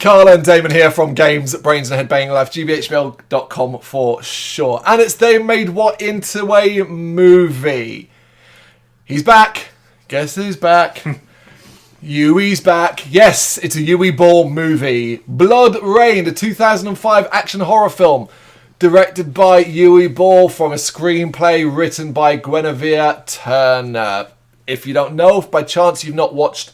Carl and Damon here from Brrraains A Head-Banging Life, gbhblofficial.com for sure. And they made what into a movie? He's back. Guess who's back? Yui's back. Yes, it's a Yui Ball movie. BloodRayne, the 2005 action horror film. Directed by Yui Ball from a screenplay written by Guinevere Turner. If you don't know, if by chance you've not watched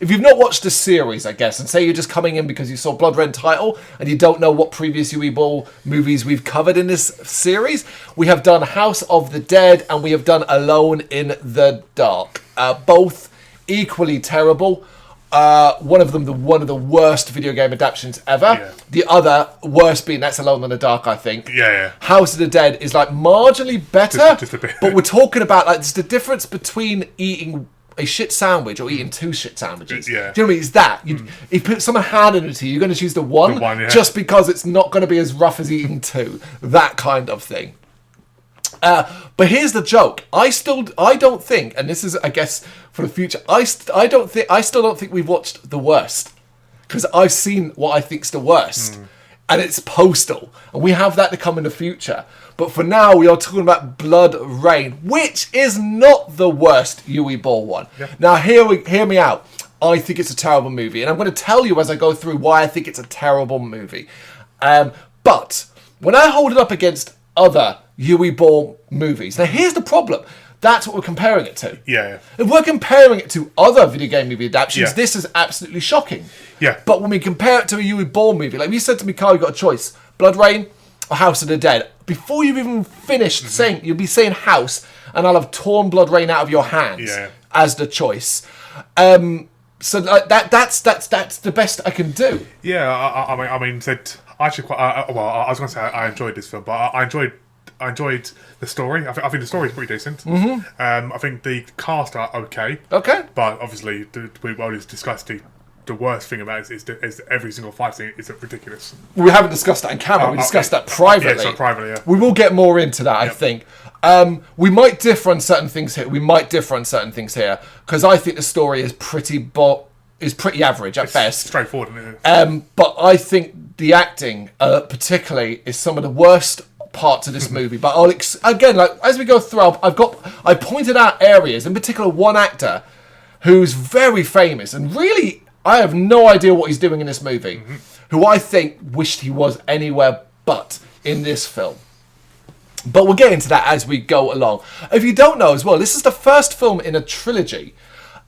the series, I guess, and say you're just coming in because you saw BloodRayne title and you don't know what previous Yui Ball movies we've covered in this series, we have done House of the Dead and we have done Alone in the Dark. Both equally terrible. One of them, one of the worst video game adaptions ever. Yeah. The other, worst being That's Alone in the Dark, I think. Yeah. House of the Dead is like marginally better, just a bit. But we're talking about like it's the difference between eating a shit sandwich or eating two shit sandwiches. Yeah. Do you know what I mean? It's that. If put someone handed it to you, you're going to choose the one just because it's not going to be as rough as eating two. That kind of thing. But here's the joke. I don't think, and this is, I guess, for the future. I still don't think we've watched the worst because I've seen what I think's the worst, and it's Postal, and we have that to come in the future. But for now, we are talking about BloodRayne, which is not the worst Yui Ball one. Yeah. Now, hear me out. I think it's a terrible movie, and I'm going to tell you as I go through why I think it's a terrible movie. But when I hold it up against other Yui Ball movies, now here's the problem. That's what we're comparing it to. Yeah. If we're comparing it to other video game movie adaptations, this is absolutely shocking. Yeah. But when we compare it to a Yui Ball movie, like you said to me, Carl, you got a choice: BloodRayne or House of the Dead. Before you've even finished saying, you'll be saying House, and I'll have torn BloodRayne out of your hands as the choice. So that's the best I can do. Yeah. I mean, actually quite. I was going to say I enjoyed this film, but I enjoyed the story. I think the story is pretty decent. I think the cast are okay. Okay. But obviously, we've already discussed the worst thing about it is every single fight scene is ridiculous. We haven't discussed that in camera. We discussed that privately. Yeah, privately, yeah. We will get more into that, I think. We might differ on certain things here. Because I think the story is pretty average at best. Straightforward, isn't it? But I think the acting, particularly, is some of the worst parts of this movie. But as we go through, I pointed out areas, in particular one actor who's very famous and really I have no idea what he's doing in this movie, who I think wished he was anywhere but in this film. But we'll get into that as we go along. If you don't know as well, this is the first film in a trilogy,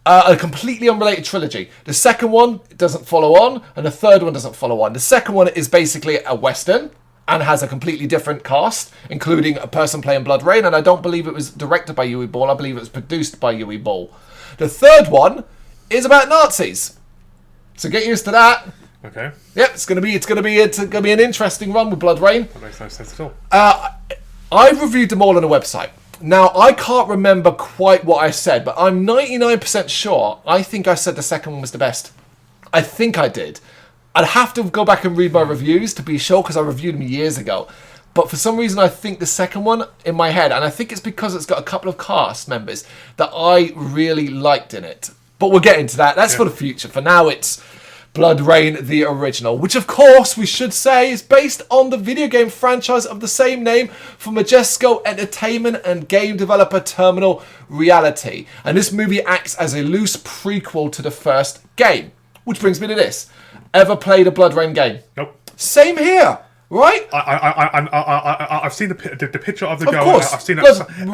a completely unrelated trilogy. The second one doesn't follow on, and the third one doesn't follow on. The second one is basically a Western and has a completely different cast, including a person playing BloodRayne, and I don't believe it was directed by Yui Ball. I believe it was produced by Yui Ball. The third one is about Nazis. So get used to that. Okay. Yep, it's gonna be an interesting run with BloodRayne. That makes no sense at all. I've reviewed them all on the website. Now I can't remember quite what I said, but I'm 99% sure. I think I said the second one was the best. I think I did. I'd have to go back and read my reviews to be sure because I reviewed them years ago. But for some reason, I think the second one in my head, and I think it's because it's got a couple of cast members that I really liked in it. But we'll get into that. That's for the future. For now, it's BloodRayne, the original, which of course we should say is based on the video game franchise of the same name from Majesco Entertainment and game developer Terminal Reality. And this movie acts as a loose prequel to the first game. Which brings me to this. Ever played a BloodRayne game? Nope. Same here. Right? I've seen the picture of the girl. Of course. I've seen it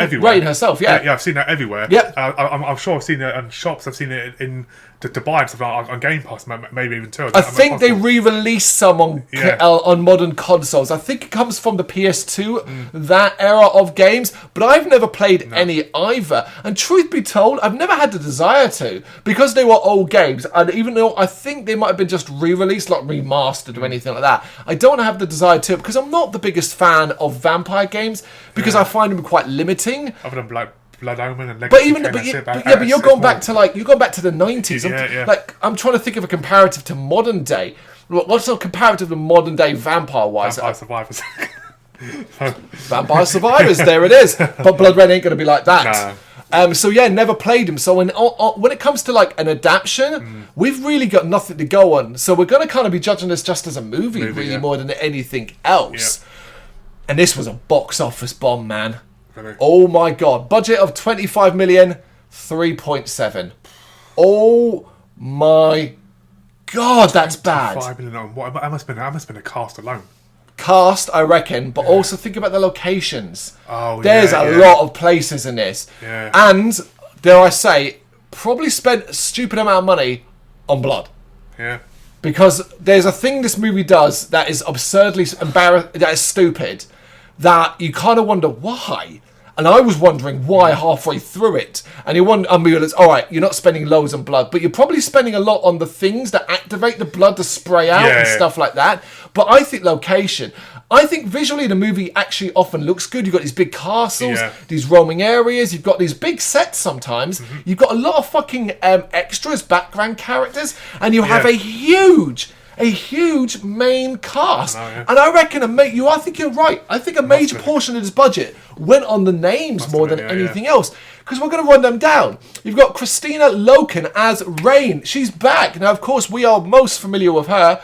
everywhere. Rain herself, yeah. Yeah, I've seen that everywhere. Yeah. I'm sure I've seen it in shops. I've seen it in to buy and stuff on Game Pass, maybe even two. I think they re-released some on modern consoles. I think it comes from the PS2, that era of games, but I've never played any either. And truth be told, I've never had the desire to, because they were old games, and even though I think they might have been just re-released, not remastered or anything like that, I don't have the desire to, because I'm not the biggest fan of vampire games, because I find them quite limiting. Other than Blood Omen and Legacy. But you're going back to the 90s. I'm trying to think of a comparative to modern day. What's a comparative to modern day vampire wise? Vampire Survivors. Vampire Survivors, there it is. But BloodRayne ain't going to be like that. So yeah, never played him. So when it comes to like an adaptation, we've really got nothing to go on. So we're going to kind of be judging this just as a movie really more than anything else. Yep. And this was a box office bomb, man. Really? Oh my god. Budget of 25 million, 3.7. Oh my god, that's bad. 5 million. What? That must have been a cast alone. Cast, I reckon, but also think about the locations. Oh, There's a lot of places in this. Yeah. And, dare I say, probably spent a stupid amount of money on blood. Yeah. Because there's a thing this movie does that is absurdly that is stupid, that you kind of wonder why. And I was wondering why halfway through it. And you wonder, I mean, it's all right, you're not spending loads on blood, but you're probably spending a lot on the things that activate the blood to spray out and stuff like that. But I think location. I think visually the movie actually often looks good. You've got these big castles, these roaming areas. You've got these big sets sometimes. You've got a lot of fucking extras, background characters. And you have a huge main cast. And I reckon I think you're right. I think a major portion of this budget went on the names more than anything else. Because we're going to run them down. You've got Christina Loken as Rain. She's back. Now, of course, we are most familiar with her.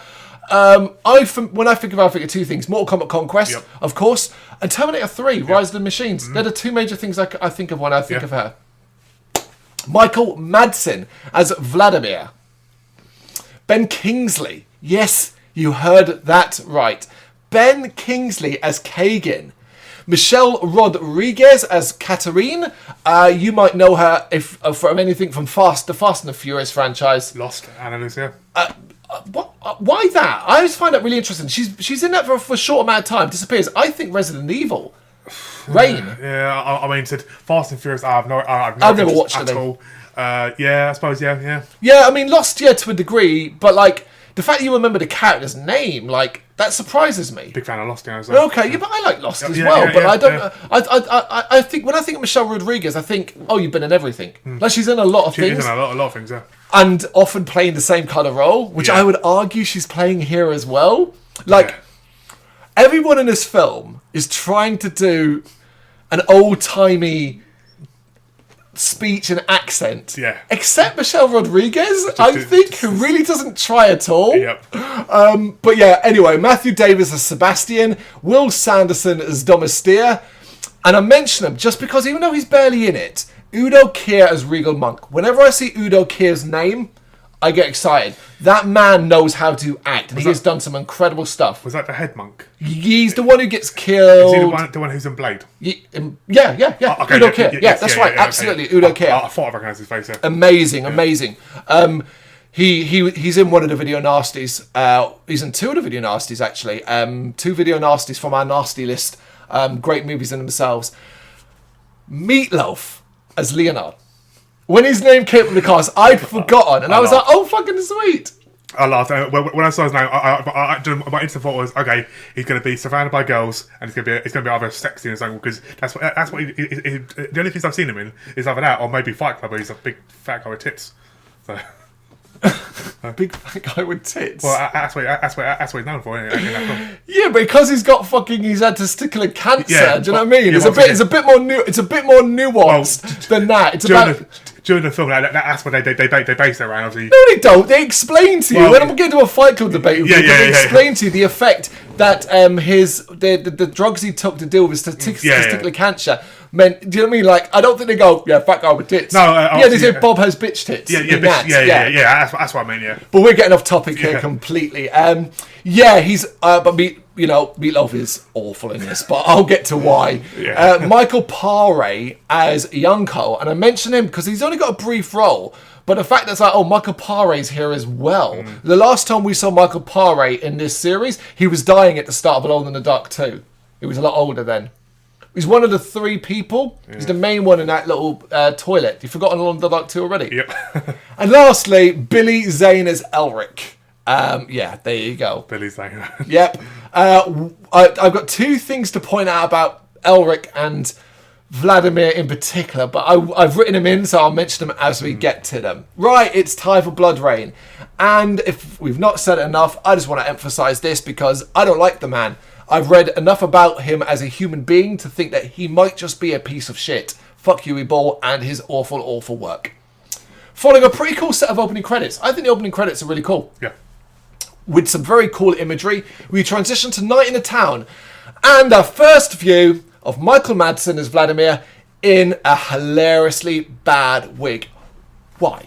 When I think of her, I think of two things. Mortal Kombat Conquest, of course, and Terminator 3, Rise of the Machines. They're the two major things I think of when I think of her. Michael Madsen as Vladimir. Ben Kingsley. Yes, you heard that right. Ben Kingsley as Kagan. Michelle Rodriguez as Katarine. You might know her from anything from the Fast and the Furious franchise. Lost, Anna Lucia. Why that? I always find that really interesting. She's in that for a short amount of time, disappears. I think Resident Evil. Rain. Yeah, I mean, said Fast and Furious. I've never watched it at all. Yeah, I suppose. Yeah. Yeah, I mean, Lost, to a degree, but like the fact you remember the character's name, like that surprises me. Big fan of Lost, well. Okay, but I like Lost as well. But I don't. Yeah. I think when I think of Michelle Rodriguez, I think, oh, you've been in everything. Like she's in a lot of things. She's in a lot of things. Yeah. And often playing the same kind of role, which I would argue she's playing here as well. Like everyone in this film is trying to do an old-timey speech and accent. Yeah. Except Michelle Rodriguez, I think, who really doesn't try at all. Yep. But yeah, anyway, Matthew Davis as Sebastian, Will Sanderson as Domestia, and I mention him just because even though he's barely in it, Udo Kier as Regal Monk. Whenever I see Udo Kier's name, I get excited. That man knows how to act, and he has done some incredible stuff. Was that the head monk? He's the one who gets killed. Is he the one who's in Blade? Yeah. Okay, Udo Kier. Yeah, that's right. Absolutely, okay. Udo Kier. I thought I recognised his face. Yeah. Amazing. He's in one of the Video Nasties. He's in two of the Video Nasties, actually. 2 Video Nasties from our nasty list. Great movies in themselves. Meatloaf as Leonard. When his name came from the cast, I'd forgotten, and I was like, "Oh, fucking sweet!" I laughed when I saw his name. My instant thought was, "Okay, he's going to be surrounded by girls, and it's going to be either sexy in his own because that's what the only things I've seen him in is either that or maybe Fight Club, where he's a big fat guy with tits." So. A big fat guy with tits. Well, that's what he's known for. Yeah, because he's had testicular cancer. Yeah, do you know what I mean? It's a bit more nuanced than that. It's during the film, that's what they base it around. Obviously. No, they don't. They explain to you. When I'm getting to a Fight Club debate, they explain to you the effect that the drugs he took to deal with his testicular cancer meant. Do you know what I mean? Like, I don't think they go, fat guy with tits. No, they say Bob has bitch tits. Yeah. That's what I mean. Yeah. But we're getting off topic here completely. He's but Meatloaf is awful in this, but I'll get to why. Michael Paré as Yonko, and I mention him because he's only got a brief role, but the fact that it's like, oh, Michael Paré's here as well. The last time we saw Michael Paré in this series, he was dying at the start of Alone in the Dark 2. He was a lot older then. He's one of the 3 people. He's the main one in that little toilet. You've forgotten Alone in the Dark 2 already? Yep. And lastly, Billy Zane as Elric. There you go. Billy Zane. Yep. I've got 2 things to point out about Elric and Vladimir in particular, but I've written them in, so I'll mention them as we get to them. Right, it's time for BloodRayne. And if we've not said it enough, I just want to emphasise this because I don't like the man. I've read enough about him as a human being to think that he might just be a piece of shit. Fuck Huey Ball and his awful, awful work. Following a pretty cool set of opening credits. I think the opening credits are really cool. Yeah. With some very cool imagery, we transition to Night in a Town. And our first view of Michael Madsen as Vladimir in a hilariously bad wig. Why?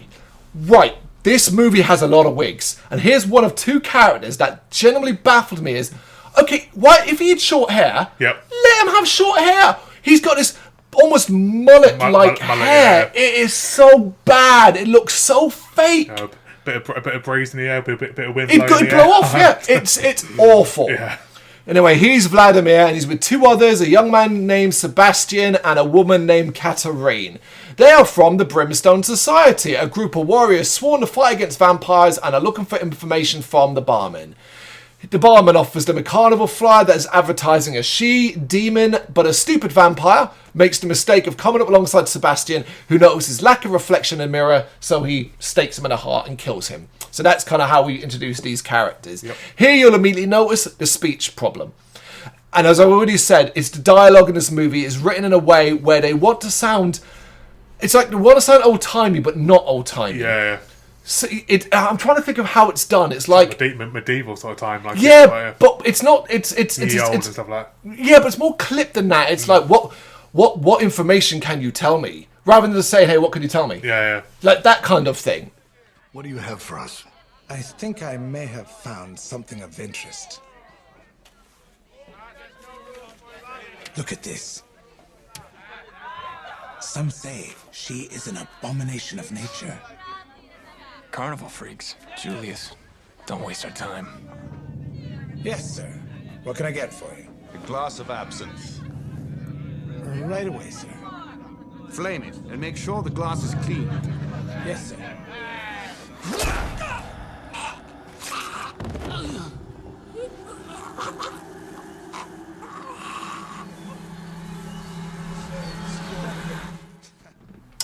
Right, this movie has a lot of wigs. And here's one of two characters that genuinely baffled me is, okay, why if he had short hair, let him have short hair. He's got this almost mullet-like hair. Yeah. It is so bad. It looks so fake. Bit of breeze in the air, bit of wind. It could blow off, yeah. It's awful. Yeah. Anyway, he's Vladimir, and he's with two others, a young man named Sebastian and a woman named Katarine. They are from the Brimstone Society, a group of warriors sworn to fight against vampires and are looking for information from the barman. The barman offers them a carnival flyer that is advertising a she-demon, but a stupid vampire makes the mistake of coming up alongside Sebastian, who notices lack of reflection in a mirror, so he stakes him in the heart and kills him. So that's kind of how we introduce these characters. Yep. Here you'll immediately notice the speech problem. And as I already said, it's the dialogue in this movie is written in a way where they want to sound... It's like they want to sound old-timey, but not old-timey. Yeah. So I'm trying to think of how it's done. It's like medieval sort of time, like but it's not. It's and stuff like that. Yeah, but it's more clipped than that. It's like what information can you tell me, rather than just saying, hey, what can you tell me? Yeah. Like that kind of thing. What do you have for us? I think I may have found something of interest. Look at this. Some say she is an abomination of nature. Carnival freaks. Julius, don't waste our time. Yes, sir. What can I get for you? A glass of absinthe. Right away, sir. Flame it and make sure the glass is clean. Yes, sir.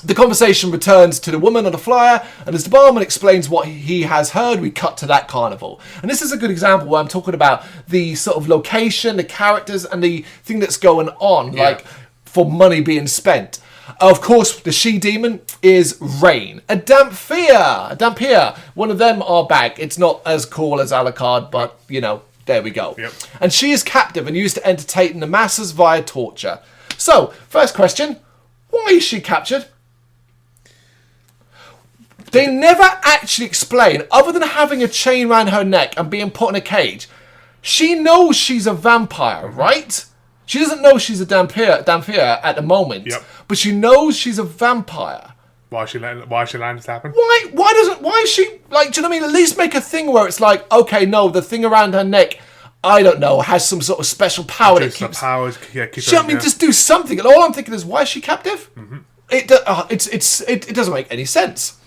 The conversation returns to the woman on the flyer, and as the barman explains what he has heard, we cut to that carnival. And this is a good example where I'm talking about the sort of location, the characters, and the thing that's going on, like for money being spent. Of course, the she-demon is Rain, a Dampier. One of them are back. It's not as cool as Alucard, but, you know, there we go. Yep. And she is captive and used to entertain the masses via torture. So, first question, why is she captured? They never actually explain, other than having a chain around her neck and being put in a cage. She knows she's a vampire, right? She doesn't know she's a Dampier at the moment, but she knows she's a vampire. Why is she letting this happen? Why is she, like, do you know what I mean? At least make a thing where it's like, okay, no, the thing around her neck, I don't know, has some sort of special power that keeps... powers, just do something. And all I'm thinking is, why is she captive? Mm-hmm. It doesn't make any sense.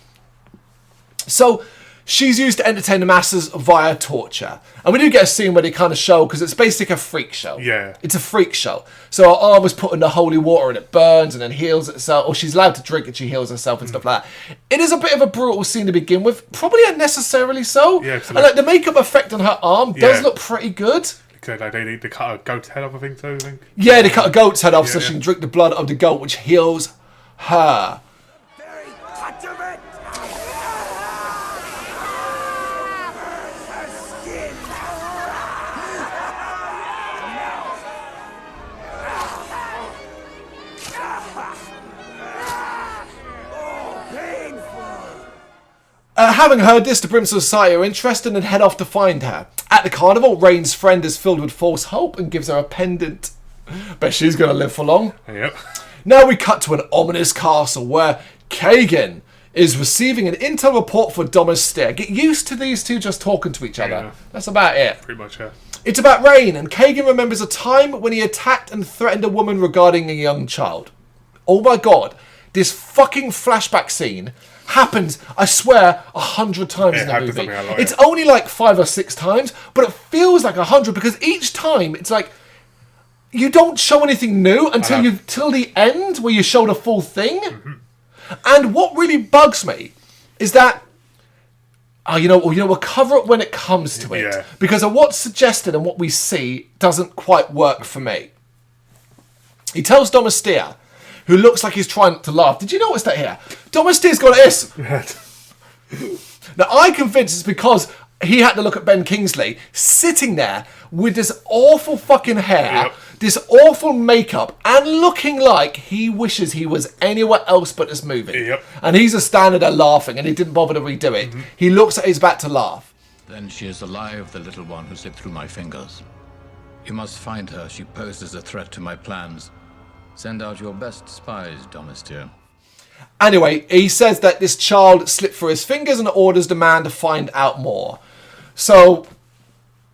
So, she's used to entertain the masses via torture. And we do get a scene where they kind of show, because it's basically a freak show. Yeah. It's a freak show. So her arm was put in the holy water and it burns and then heals itself. Or she's allowed to drink and she heals herself and stuff like that. It is a bit of a brutal scene to begin with. Probably unnecessarily so. Yeah, and like the makeup effect on her arm does look pretty good. Like they cut a goat's head off, I think, too. Yeah, they cut a goat's head off so she can drink the blood of the goat, which heals her. Very touch of it! Having heard this, the Brimstone Society are interested and head off to find her. At the carnival, Rain's friend is filled with false hope and gives her a pendant. Bet she's going to live for long. Yep. Now we cut to an ominous castle where Kagan is receiving an intel report for Domestir. Get used to these two just talking to each other. Yeah. That's about it. Pretty much, yeah. It's about Rain, and Kagan remembers a time when he attacked and threatened a woman regarding a young child. Oh my god, this fucking flashback scene happens, I swear, 100 times in the movie. It's only like 5 or 6 times, but it feels like 100 because each time it's like you don't show anything new until till the end where you show the full thing. Mm-hmm. And what really bugs me is that oh, we'll cover it when it comes to it. Yeah. Because of what's suggested and what we see doesn't quite work for me. He tells Domestea, who looks like he's trying to laugh. Did you notice that here? Domestea's got this. Now, I'm convinced it's because he had to look at Ben Kingsley sitting there with this awful fucking hair, this awful makeup, and looking like he wishes he was anywhere else but this movie. Yep. And he's just standing there laughing, and he didn't bother to redo it. He looks at his back to laugh. Then she is alive, the little one who slipped through my fingers. You must find her. She poses a threat to my plans. Send out your best spies, Domestea. Anyway, he says that this child slipped through his fingers and orders the man to find out more. So,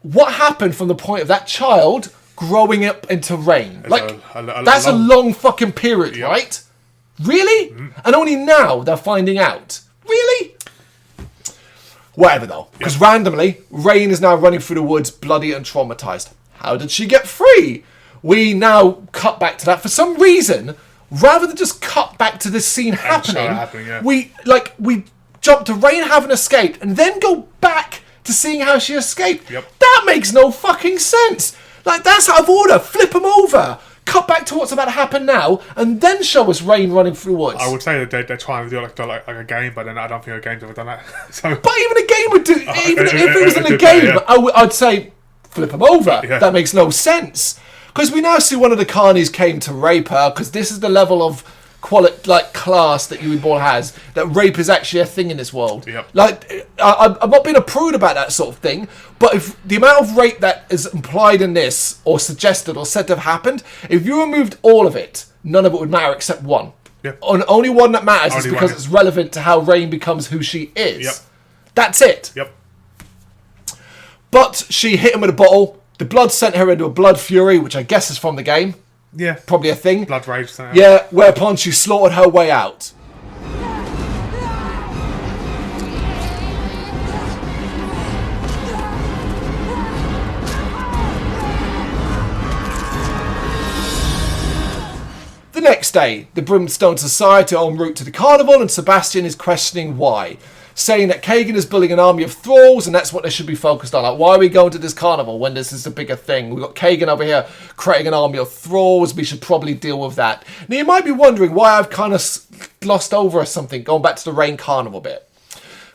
what happened from the point of that child growing up into Rain? That's a long fucking period, right? Really? And only now they're finding out. Really? Whatever though. Because randomly, Rain is now running through the woods bloody and traumatized. How did she get free? We now cut back to that. For some reason, rather than just cut back to this scene happening, we jump to Rain having escaped and then go back to seeing how she escaped. That makes no fucking sense. Like, that's out of order. Flip them over. Cut back to what's about to happen now, and then show us Rain running through woods. I would say that they're trying to do like a game, but then I don't think a game's ever done that. So, but even a game would do. Even if it was in a game, I'd say flip them over. Yeah. That makes no sense. Because we now see one of the carnies came to rape her, because this is the level of class that Uwe has, that rape is actually a thing in this world. Like, I'm not being a prude about that sort of thing, but if the amount of rape that is implied in this, or suggested, or said to have happened, if you removed all of it, none of it would matter except one. And only one that matters is because it's relevant to how Rain becomes who she is. That's it. But she hit him with a bottle. The blood sent her into a blood fury, which I guess is from the game. Yeah. Probably a thing. Blood rage. Yeah, whereupon she slaughtered her way out. The next day, the Brimstone Society are en route to the carnival, and Sebastian is questioning why, saying that Kagan is building an army of thralls and that's what they should be focused on. Like, why are we going to this carnival when this is a bigger thing? We've got Kagan over here creating an army of thralls. We should probably deal with that. Now, you might be wondering why I've kind of glossed over something, going back to the Rain carnival bit.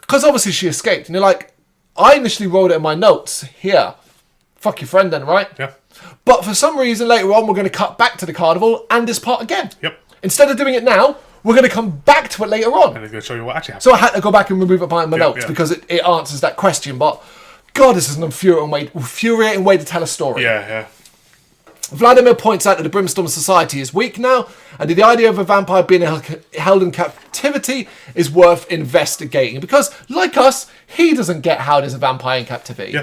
Because obviously she escaped. And you're like, I initially wrote it in my notes. Here, fuck your friend then, right? Yeah. But for some reason, later on, we're going to cut back to the carnival and this part again. Instead of doing it now, we're going to come back to it later on. And it's going to show you what actually happened. So I had to go back and remove it by my notes because it answers that question. But, God, this is an infuriating way to tell a story. Vladimir points out that the Brimstone Society is weak now, and the idea of a vampire being held in captivity is worth investigating. Because, like us, he doesn't get how there's a vampire in captivity.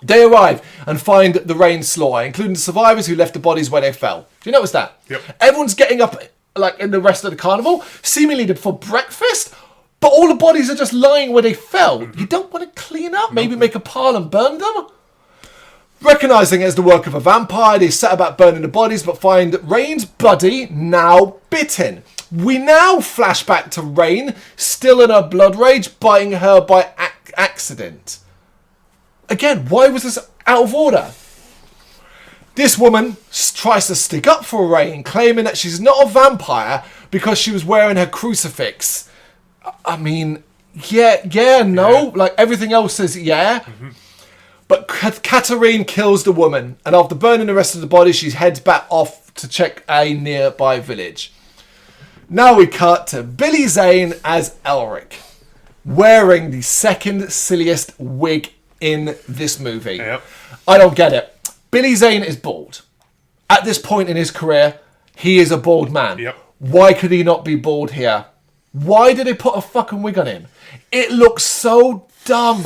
They arrive and find the Rain slaughter, including the survivors who left the bodies where they fell. Do you notice that? Everyone's getting up, like in the rest of the carnival, seemingly for breakfast, but all the bodies are just lying where they fell. You don't want to clean up? Maybe make a pile and burn them? Recognising it as the work of a vampire, they set about burning the bodies, but find Rain's body now bitten. We now flash back to Rain, still in her blood rage, biting her by accident. Again, why was this out of order? This woman tries to stick up for Rain, claiming that she's not a vampire because she was wearing her crucifix. I mean, no. Like, everything else says But Katarine kills the woman, and after burning the rest of the body, she heads back off to check a nearby village. Now we cut to Billy Zane as Elric, wearing the second silliest wig in this movie. I don't get it. Billy Zane is bald. At this point in his career, he is a bald man. Why could he not be bald here? Why did they put a fucking wig on him? It looks so dumb.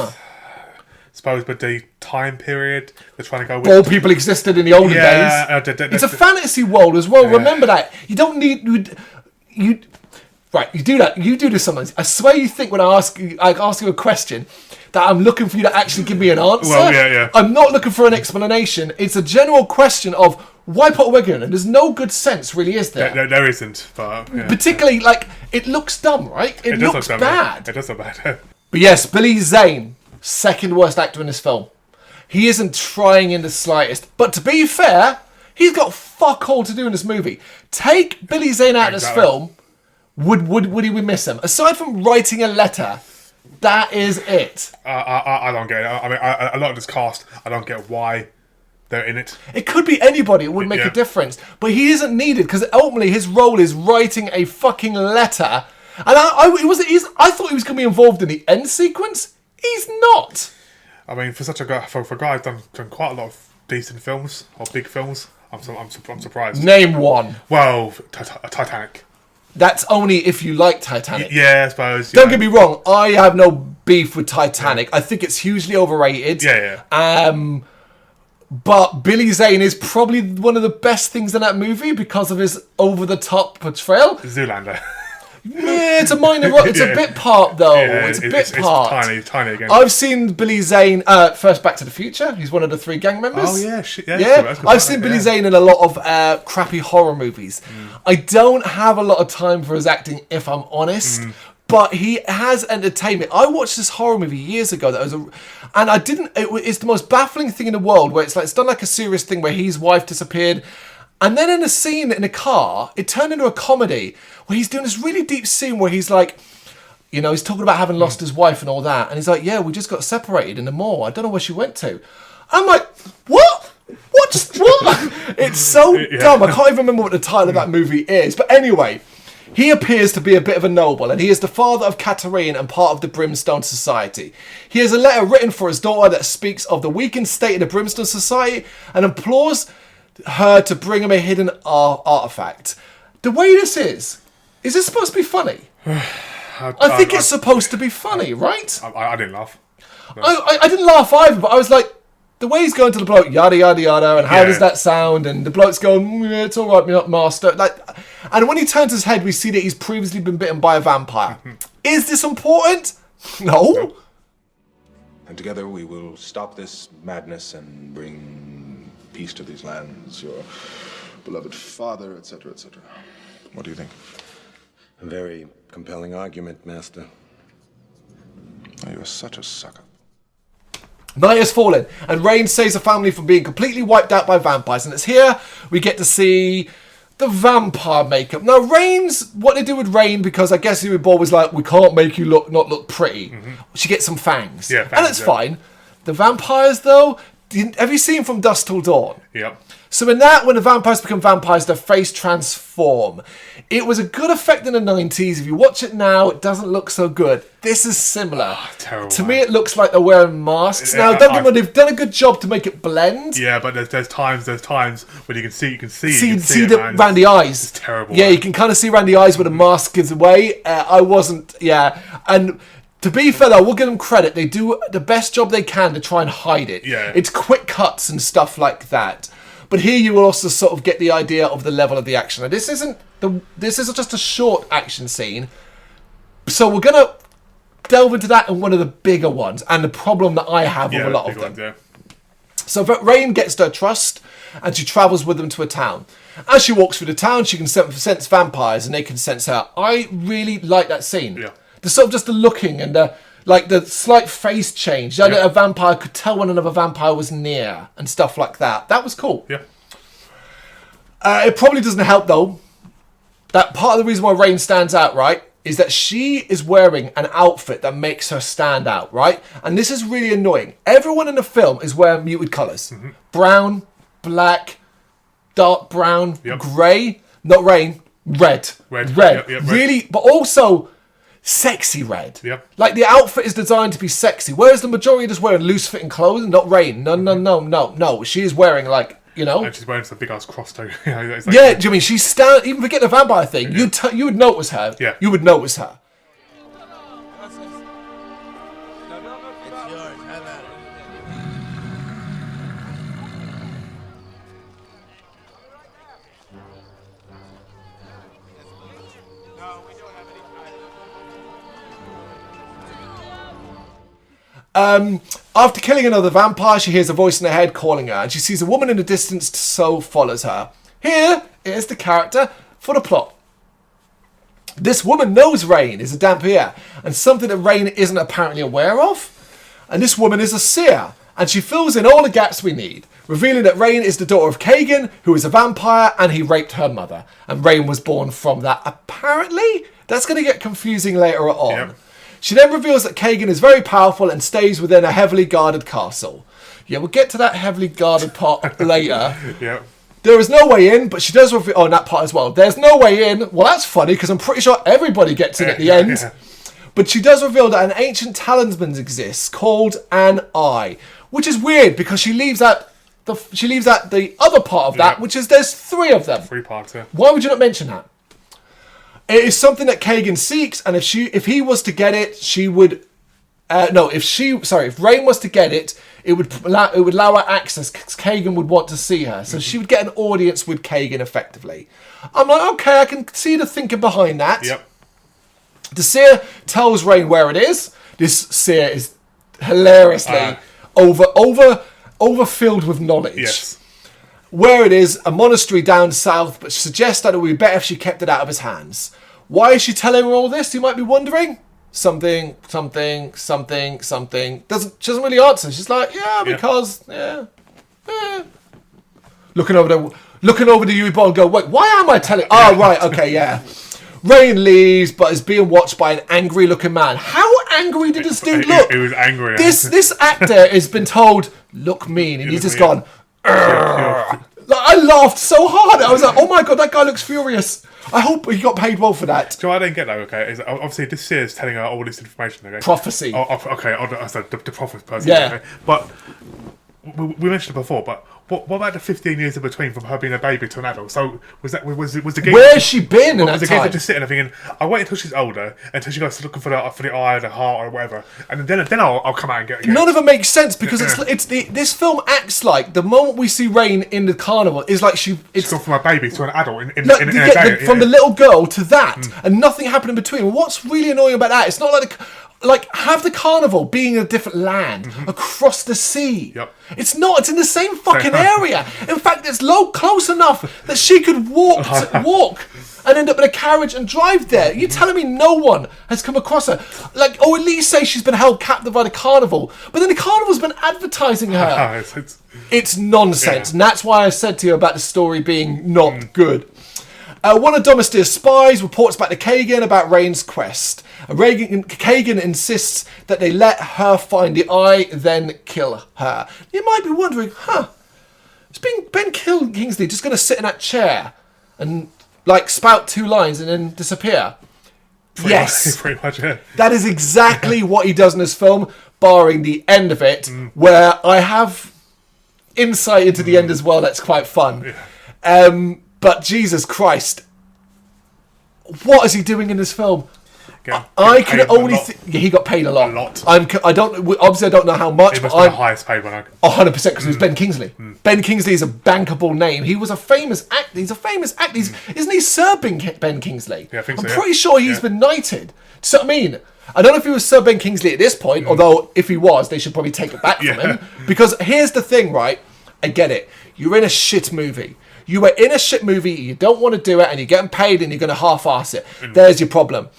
Suppose, but the time period they're trying to go with. Bald people existed in the olden days. It's a fantasy world as well. Remember that. You don't need right. You do that. You do this sometimes. I swear you think when I ask you a question that I'm looking for you to actually give me an answer. Well, I'm not looking for an explanation. It's a general question of why put a wig on? And there's no good sense, really, is there? There isn't. But particularly, like, it looks dumb, right? It looks bad. It does look bad. But yes, Billy Zane, second worst actor in this film. He isn't trying in the slightest. But to be fair, he's got fuck all to do in this movie. Take Billy Zane out of this film, would we miss him? Aside from writing a letter, that is it. I don't get it. I mean, a lot of this cast, I don't get why they're in it. It could be anybody. It would make a difference. But he isn't needed because ultimately his role is writing a fucking letter. And I thought he was going to be involved in the end sequence. He's not. I mean, for such a guy, for a guy who's done quite a lot of decent films or big films, I'm surprised. Name one. Well, Titanic. That's only if you like Titanic. Yeah, I suppose. Don't get me wrong. I have no beef with Titanic. I think it's hugely overrated. Yeah. But Billy Zane is probably one of the best things in that movie because of his over-the-top portrayal. Zoolander. Yeah, it's a minor. It's a bit part though. Yeah, it's a bit part. It's tiny again. I've seen Billy Zane first Back to the Future. He's one of the 3 gang members. Oh yeah, shit, yeah. Yeah, I've seen Billy Zane in a lot of crappy horror movies. I don't have a lot of time for his acting, if I'm honest. But he has entertained me. I watched this horror movie years ago and I didn't. It's the most baffling thing in the world where it's done like a serious thing where his wife disappeared. And then in a scene in a car, it turned into a comedy where he's doing this really deep scene where he's like, he's talking about having lost his wife and all that. And he's like, yeah, we just got separated in the mall. I don't know where she went to. I'm like, what? What? It's so dumb. I can't even remember what the title of that movie is. But anyway, he appears to be a bit of a noble, and he is the father of Katarine and part of the Brimstone Society. He has a letter written for his daughter that speaks of the weakened state of the Brimstone Society and implores her to bring him a hidden artifact. The way this is this supposed to be funny? I think it's supposed to be funny, right? I didn't laugh. No. I didn't laugh either, but I was like, the way he's going to the bloke, yada yada yada, and how does that sound? And the bloke's going, it's all right, master. And when he turns his head, we see that he's previously been bitten by a vampire. Is this important? No. And together we will stop this madness and bring peace to these lands. Your beloved father, etc., etc. What do you think? A very compelling argument, Master. Oh, you're such a sucker. Night has fallen, and Rain saves the family from being completely wiped out by vampires. And it's here we get to see the vampire makeup. Now, what they do with Rain, because I guess the boy was like, we can't make you not look pretty. She gets some fangs. Yeah, fangs, and it's fine. The vampires, though, have you seen From Dusk Till Dawn? Yep. So in that, when the vampires become vampires, their face transform. It was a good effect in the 90s. If you watch it now, it doesn't look so good. This is similar. Terrible. To me, it looks like they're wearing masks. Now, don't get me wrong, they've done a good job to make it blend. Yeah, but there's times when you can see around the eyes. It's terrible. Yeah, you can kind of see around the eyes where the mask is away. And to be fair, though, we'll give them credit. They do the best job they can to try and hide it. Yeah. It's quick cuts and stuff like that. But here you will also sort of get the idea of the level of the action. Now, this isn't just a short action scene. So we're going to delve into that in one of the bigger ones and the problem that I have with a lot of them. Yeah. So Rain gets their trust and she travels with them to a town. As she walks through the town, she can sense vampires and they can sense her. I really like that scene. Yeah. The sort of just the looking and the slight face change. That a vampire could tell when another vampire was near and stuff like that. That was cool. Yeah. It probably doesn't help though. That part of the reason why Rain stands out, right, is that she is wearing an outfit that makes her stand out, right? And this is really annoying. Everyone in the film is wearing muted colours. Brown, black, dark brown, grey. Not Rain. Red. Red. Red. Yep, red. Really, but also sexy red. Yep. Like the outfit is designed to be sexy, whereas the majority are just wearing loose-fitting clothes. Not Rain. No. She is wearing And she's wearing some big ass cross too. Do you mean she's even forget the vampire thing? You would notice her. Yeah. You would notice her. After killing another vampire, she hears a voice in her head calling her, and she sees a woman in the distance, so follows her. Here is the character for the plot. This woman knows Rain is a Dampier, and something that Rain isn't apparently aware of. And this woman is a seer, and she fills in all the gaps we need, revealing that Rain is the daughter of Kagan, who is a vampire, and he raped her mother. And Rain was born from that. Apparently, that's going to get confusing later on. Yep. She then reveals that Kagan is very powerful and stays within a heavily guarded castle. Yeah, we'll get to that heavily guarded part later. Yeah. There is no way in, but she does reveal... Oh, and that part as well. There's no way in. Well, that's funny, because I'm pretty sure everybody gets in at the end. Yeah. But she does reveal that an ancient talisman exists called an eye, which is weird, because she leaves out the other part of that, which is there's 3 of them. 3 parts, yeah. Why would you not mention that? It is something that Kagan seeks, and if he was to get it, she would... if Rain was to get it, it would allow her access, because Kagan would want to see her. So she would get an audience with Kagan, effectively. I'm like, okay, I can see the thinking behind that. Yep. The seer tells Rain where it is. This seer is hilariously overfilled with knowledge. Yes. Where it is, a monastery down south, but suggests that it would be better if she kept it out of his hands. Why is she telling her all this, you might be wondering? Something. She doesn't really answer. She's like, because. Looking over the U-Ball and go, wait, why am I telling? Oh, right, okay, yeah. Rain leaves, but is being watched by an angry-looking man. How angry did this dude look? He was angry. This actor has been told, look mean, and he's just gone, like, I laughed so hard. I was like, oh my god, that guy looks furious. I hope he got paid well for that. So I don't get that, okay? Is obviously this is telling her all this information, okay? Prophecy. Okay, I said the prophet person, Yeah. okay? But we mentioned it before, but what about the 15 years in between from her being a baby to an adult? So was the game? Where's she been in that was the game time? just sitting there thinking, I'll wait until she's older, until she goes looking for the eye or the heart or whatever, and then I'll come out and get it. None of it makes sense, because this film acts like the moment we see Rain in the carnival is like she's gone from a baby to an adult in a yeah, day. from the little girl to that, and nothing happened in between. What's really annoying about that? It's not like have the carnival being in a different land across the sea. Yep. It's not. It's in the same fucking area. In fact, it's close enough that she could walk and end up in a carriage and drive there. You're telling me no one has come across her? Like, or at least say she's been held captive by the carnival. But then the carnival's been advertising her. It's nonsense. Yeah. And that's why I said to you about the story being not good. One of Domestir's spies reports back to Kagan about Rain's quest. Kagan insists that they let her find the eye, then kill her. You might be wondering, is Ben Kingsley just going to sit in that chair and like spout 2 lines and then disappear? Yes. Pretty much, yeah. That is exactly what he does in this film, barring the end of it, where I have insight into the end as well. That's quite fun. Yeah. But Jesus Christ, what is he doing in this film? I can only he got paid a lot. I don't know how much. He must be the highest paid one. 100% because it was Ben Kingsley. Ben Kingsley is a bankable name. He was a famous actor. He's a famous actor. Isn't he Sir Ben Kingsley? Yeah, I think so. I'm pretty sure he's been knighted. So I mean, I don't know if he was Sir Ben Kingsley at this point. Although if he was, they should probably take it back from him. Because here's the thing, right? I get it. You're in a shit movie. You were in a shit movie, you don't want to do it, and you're getting paid and you're going to half-ass it. There's your problem.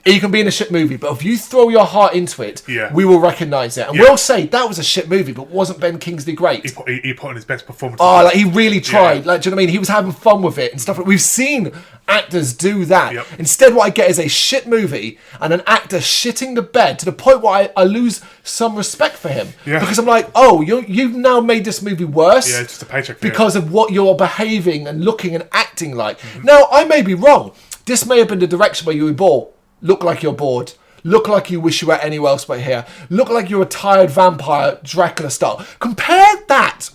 You can be in a shit movie, but if you throw your heart into it, we will recognise it. And we'll say, that was a shit movie, but wasn't Ben Kingsley great? He put on his best performance. Oh, like he really tried. Like, do you know what I mean? He was having fun with it and stuff. We've seen actors do that. Yep. Instead, what I get is a shit movie and an actor shitting the bed to the point where I lose some respect for him. Yeah. Because I'm like, oh, you've now made this movie worse. Yeah, it's just a paycheck. Because of what you're behaving and looking and acting like. Now, I may be wrong. This may have been the direction where you were bored. Look like you're bored. Look like you wish you were anywhere else but here. Look like you're a tired vampire, Dracula style. Compare that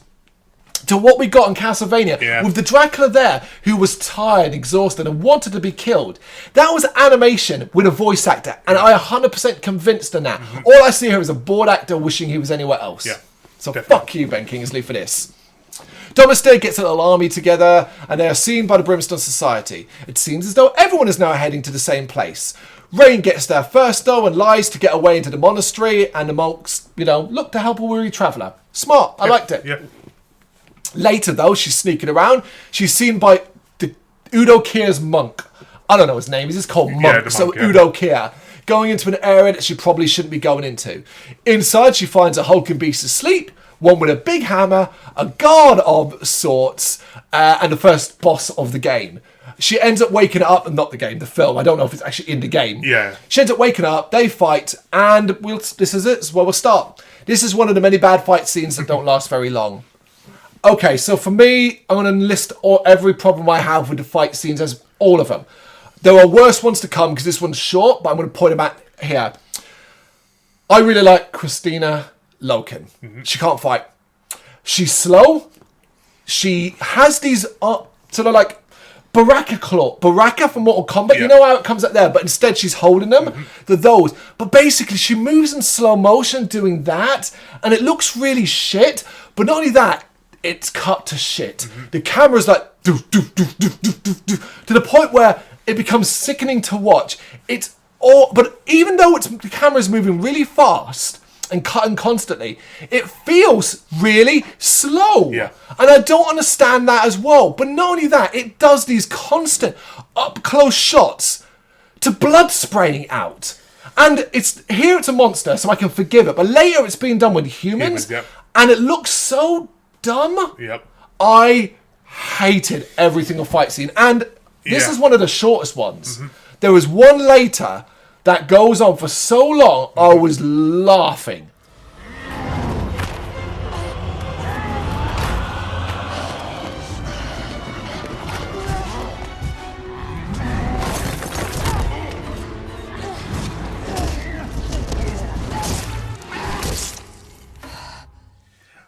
to what we got in Castlevania with the Dracula there who was tired, exhausted and wanted to be killed. That was animation with a voice actor, and I 100% convinced in that. All I see here is a bored actor wishing he was anywhere else. So definitely. Fuck you, Ben Kingsley, for this. Domistir gets a little army together and they are seen by the Brimstone Society. It seems as though everyone is now heading to the same place. Rain gets there first though and lies to get away into the monastery, and the monks, look to help a weary traveller. Smart, I liked it. Later though, she's sneaking around. She's seen by the Udo Kier's monk. I don't know his name. He's just called Monk. So Udo Kier. Going into an area that she probably shouldn't be going into. Inside, she finds a hulking beast asleep, one with a big hammer, a guard of sorts, and the first boss of the game. She ends up waking up, not the game, the film. I don't know if it's actually in the game. Yeah. She ends up waking up, they fight, and this is it. This is where we'll start. This is one of the many bad fight scenes that don't last very long. Okay, so for me, I'm going to list every problem I have with the fight scenes as all of them. There are worse ones to come because this one's short, but I'm going to point them out here. I really like Christina Loken. She can't fight. She's slow. She has these sort of like Baraka from Mortal Kombat. You know how it comes out there, but instead she's holding them. They're those. But basically, she moves in slow motion doing that, and it looks really shit. But not only that, it's cut to shit. The camera's like to the point where it becomes sickening to watch. But even though the camera's moving really fast and cutting constantly, it feels really slow. Yeah. And I don't understand that as well. But not only that, it does these constant up-close shots to blood spraying out. And it's a monster, so I can forgive it. But later it's being done with humans. And it looks so dumb. Yep. I hated every single fight scene. And this is one of the shortest ones. There was one later that goes on for so long, I was laughing.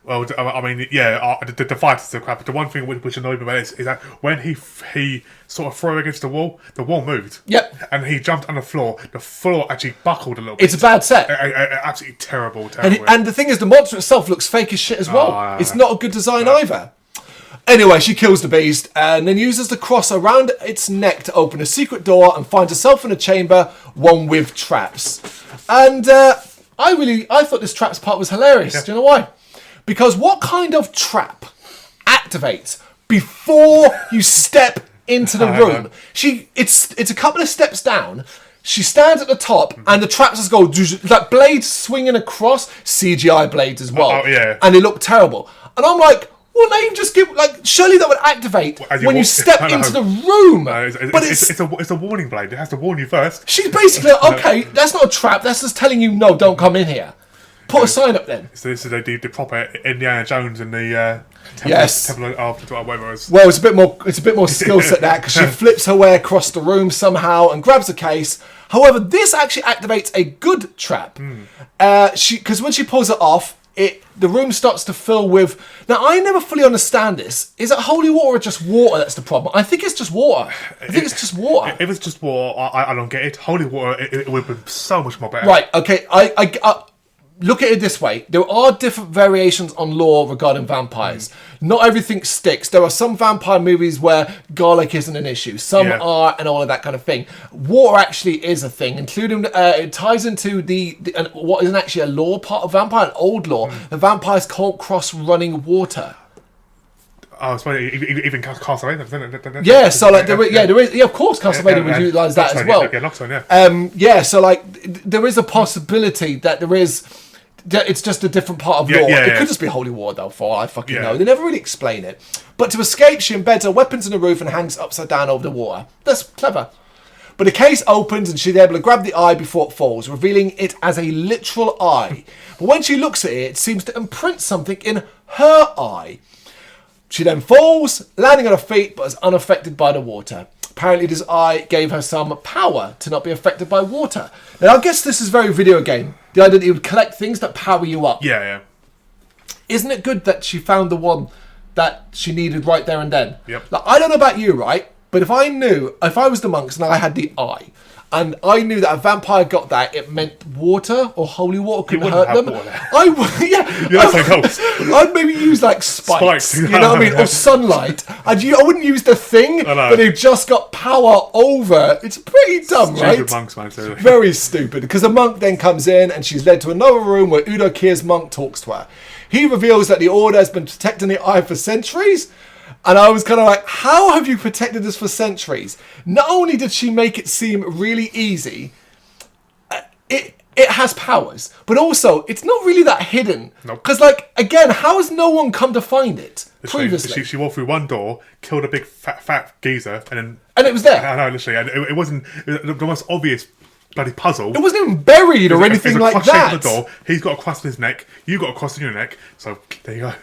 Well, I mean, yeah, the fight is so crap. But the one thing which annoyed me about this is that when he sort of threw against the wall moved. Yep. And he jumped on the floor actually buckled a little bit. It's a bad set. Absolutely terrible. And the thing is, the monster itself looks fake as shit as well. It's not a good design either. Anyway, she kills the beast and then uses the cross around its neck to open a secret door and finds herself in a chamber, one with traps. And I thought this traps part was hilarious. Do you know why? Because what kind of trap activates before you step into the room? It's a couple of steps down. She stands at the top, and the traps just go like blades swinging across, CGI blades as well. And they look terrible. And I'm like, well, now you just give surely that would activate when you step into the room. But it's a warning blade. It has to warn you first. She's basically okay. That's not a trap. That's just telling you no, don't come in here. Put a sign up then. So this is the proper Indiana Jones and the Temple of whatever it was. Well, it's a bit more skill set that because she flips her way across the room somehow and grabs a case. However, this actually activates a good trap. Because when she pulls it off, the room starts to fill with. Now, I never fully understand this. Is it holy water or just water that's the problem? I think it's just water. If it's just water, I don't get it. Holy water, it would have been so much more better. Right? Okay. I look at it this way. There are different variations on lore regarding vampires. Not everything sticks. There are some vampire movies where garlic isn't an issue. Some are, and all of that kind of thing. Water actually is a thing, including it ties into what isn't actually a lore part of vampire, an old lore. The vampires can't cross running water. Oh, so even Castlevania. Yeah, so like there is. Of course, Castlevania would utilise that as well. So there is a possibility that there is. It's just a different part of lore. It could just be holy water, though, for all I fucking know. They never really explain it. But to escape, she embeds her weapons in the roof and hangs upside down over the water. That's clever. But the case opens and she's able to grab the eye before it falls, revealing it as a literal eye. But when she looks at it, it seems to imprint something in her eye. She then falls, landing on her feet, but is unaffected by the water. Apparently this eye gave her some power to not be affected by water. Now I guess this is very video game. The idea that you would collect things that power you up. Yeah. Isn't it good that she found the one that she needed right there and then? Yep. Like, I don't know about you, right? But if I was the monks and I had the eye, and I knew that a vampire got that, it meant water or holy water couldn't hurt them. I'd maybe use like spikes. You know what I mean? Or sunlight. I wouldn't use the thing, but they've just got power over. It's pretty dumb, right? Stupid monks, man. Too. Very stupid. Because the monk then comes in and she's led to another room where Udo Kier's monk talks to her. He reveals that the Order has been protecting the Eye for centuries. And I was kind of like, how have you protected this for centuries? Not only did she make it seem really easy, it has powers, but also it's not really that hidden. Because, like, again, how has no one come to find it previously? She walked through one door, killed a big fat geezer, and it was there. I know, literally, and it wasn't the most obvious bloody puzzle. It wasn't even buried or anything like that. On the door. He's got a cross on his neck. You got a cross on your neck. So there you go.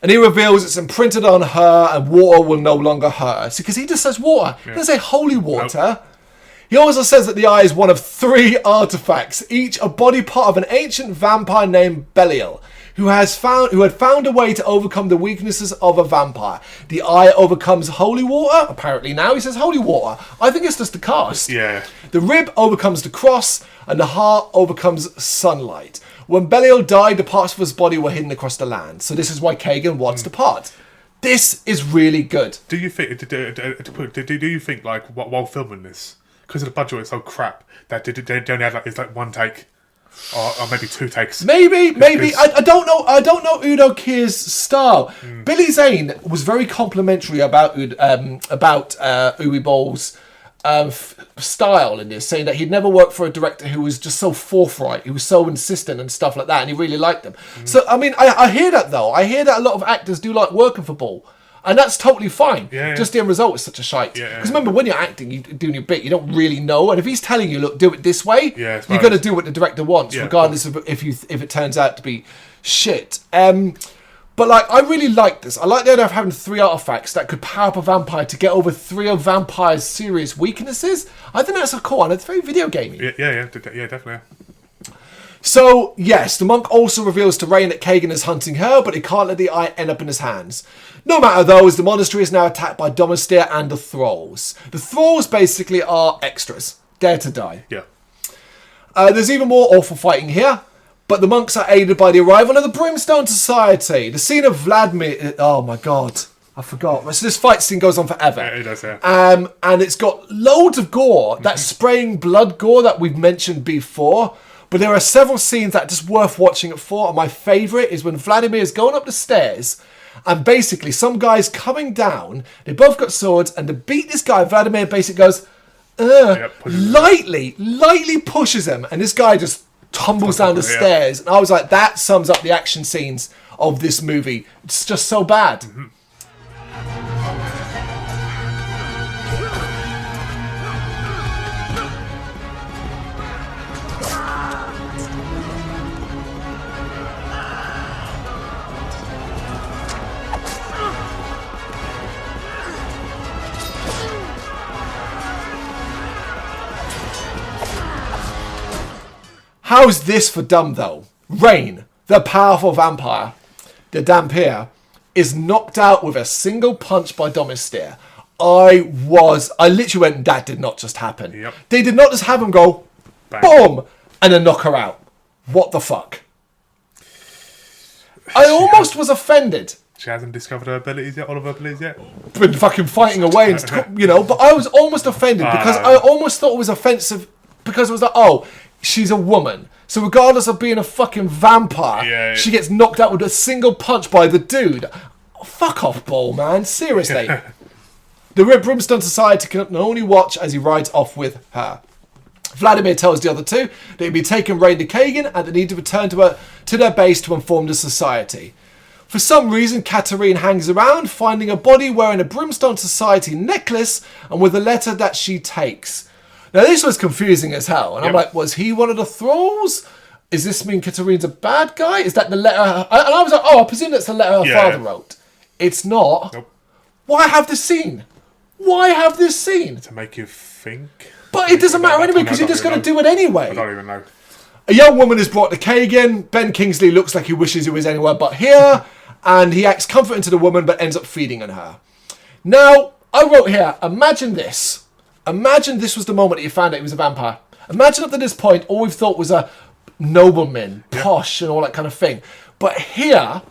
And he reveals it's imprinted on her, and water will no longer hurt her. Because he just says water. He doesn't say holy water. Nope. He also says that the eye is one of 3 artifacts, each a body part of an ancient vampire named Belial, who had found a way to overcome the weaknesses of a vampire. The eye overcomes holy water. Apparently now he says holy water. I think it's just the cast. Yeah. The rib overcomes the cross, and the heart overcomes sunlight. When Belial died, the parts of his body were hidden across the land. So this is why Kagan wants the part. This is really good. Do you think? Do you think, like, while filming this, because the budget was so crap, that they only had like one take, or maybe 2 takes? Maybe. I don't know. I don't know Udo Kier's style. Billy Zane was very complimentary about Uwe Boll's style in this, saying that he'd never worked for a director who was just so forthright, who was so insistent and stuff like that, and he really liked them. So, I mean, I hear that, though. I hear that a lot of actors do like working for Ball. And that's totally fine. Yeah. Just the end result is such a shite. Because remember, when you're acting, you're doing your bit, you don't really know. And if he's telling you, look, do it this way, you're going to do what the director wants, regardless of if it turns out to be shit. But, like, I really like this. I like the idea of having 3 artifacts that could power up a vampire to get over 3 of vampire's serious weaknesses. I think that's a cool one. It's very video gamey. Yeah, definitely. So, yes, the monk also reveals to Rain that Kagan is hunting her, but he can't let the eye end up in his hands. No matter though, as the monastery is now attacked by Domestir and the Thralls. The Thralls basically are extras. Dare to die. Yeah. There's even more awful fighting here, but the monks are aided by the arrival of the Brimstone Society. The scene of Vladimir... Oh my god. I forgot. So this fight scene goes on forever. Yeah, it does, yeah. And it's got loads of gore. That spraying blood gore that we've mentioned before. But there are several scenes that are just worth watching it for. And my favourite is when Vladimir is going up the stairs, and basically some guy's coming down. They both got swords, and to beat this guy, Vladimir basically goes, lightly pushes him, and this guy just tumbles down the stairs. And I was like, that sums up the action scenes of this movie. It's just so bad. How's this for dumb, though? Rain, the powerful vampire, the Dampier, is knocked out with a single punch by Domestir. I literally went, that did not just happen. Yep. They did not just have him go, bang, boom, and then knock her out. What the fuck? I almost was offended. She hasn't discovered her abilities yet, all of her abilities yet. Been fucking fighting away, and but I was almost offended because I almost thought it was offensive because it was like, oh, she's a woman. So regardless of being a fucking vampire, she gets knocked out with a single punch by the dude. Fuck off, Ball, man. Seriously. The Brimstone Society can only watch as he rides off with her. Vladimir tells the other 2 that he'll be taking Rain to Kagan and they need to return to their base to inform the society. For some reason, Katarine hangs around, finding a body wearing a Brimstone Society necklace and with a letter that she takes. Now, this was confusing as hell. And I'm like, was he one of the Thralls? Does this mean Katarine's a bad guy? Is that the letter? And I was like, I presume that's the letter her father wrote. It's not. Nope. Why have this scene? Why have this scene? To make you think. But it doesn't matter anyway, because you're just going to do it anyway. I don't even know. A young woman is brought to Kagan. Ben Kingsley looks like he wishes he was anywhere but here. And he acts comforting to the woman, but ends up feeding on her. Now, I wrote here, imagine this. Imagine this was the moment that you found out he was a vampire. Imagine up to this point, all we've thought was a nobleman, posh, and all that kind of thing. But here,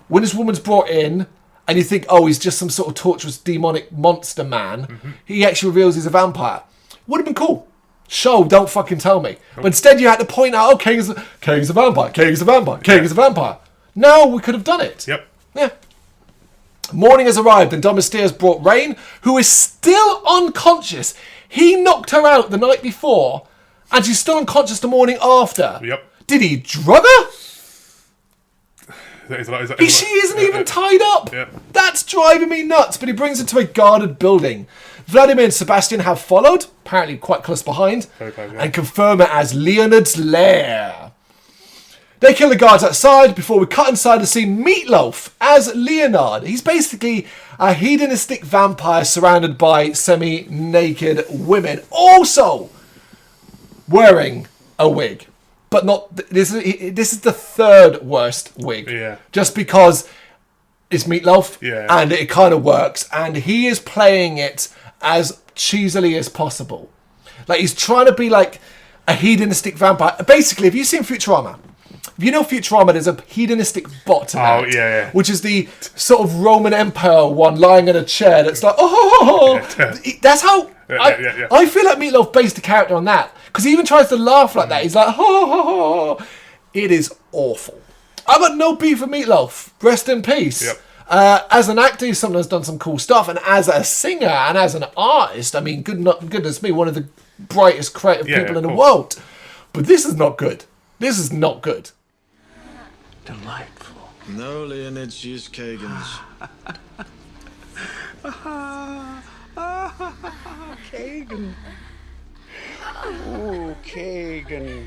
when this woman's brought in, and you think, oh, he's just some sort of torturous, demonic monster man, he actually reveals he's a vampire. Would have been cool. Show, don't fucking tell me. But instead, you had to point out, oh, King's a vampire, King's a vampire, King's a vampire. Now we could have done it. Yep. Yeah. Morning has arrived and Domestea has brought Rain, who is still unconscious. He knocked her out the night before, and she's still unconscious the morning after. Yep. Did he drug her? She isn't even tied up. Yep. That's driving me nuts. But he brings her to a guarded building. Vladimir and Sebastian have followed, apparently quite close behind, and confirm it as Leonard's lair. They kill the guards outside before we cut inside to see Meatloaf as Leonard. He's basically a hedonistic vampire surrounded by semi-naked women, also wearing a wig. But not this is the third worst wig. Yeah. Just because it's Meatloaf, yeah, and it kind of works, and he is playing it as cheesily as possible. Like he's trying to be like a hedonistic vampire. Basically, have you seen Futurama? If you know Futurama, there's a hedonistic bot in that, yeah. which is the sort of Roman Emperor one lying in a chair that's like, that's how I feel like Meatloaf based the character on that. Because he even tries to laugh like that. He's like, It is awful. I've got no beef for Meatloaf. Rest in peace. Yep. As an actor, he's sometimes done some cool stuff. And as a singer and as an artist, I mean, goodness me, one of the brightest creative people in the world. But this is not good. This is not good. Delightful. No, Leonid, she's Kagan's. Kagan. Oh, Kagan.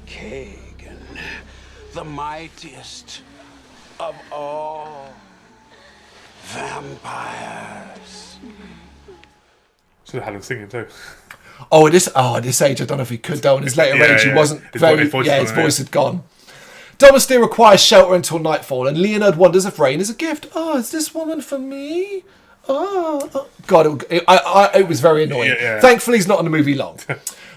Kagan. The mightiest of all vampires. Should have had him singing too. At this age, I don't know if he could though. In his later age, he wasn't his voice had gone. Domestea requires shelter until nightfall, and Leonard wonders if Rain is a gift. Oh, is this woman for me? God, it was very annoying. Thankfully, he's not in the movie long.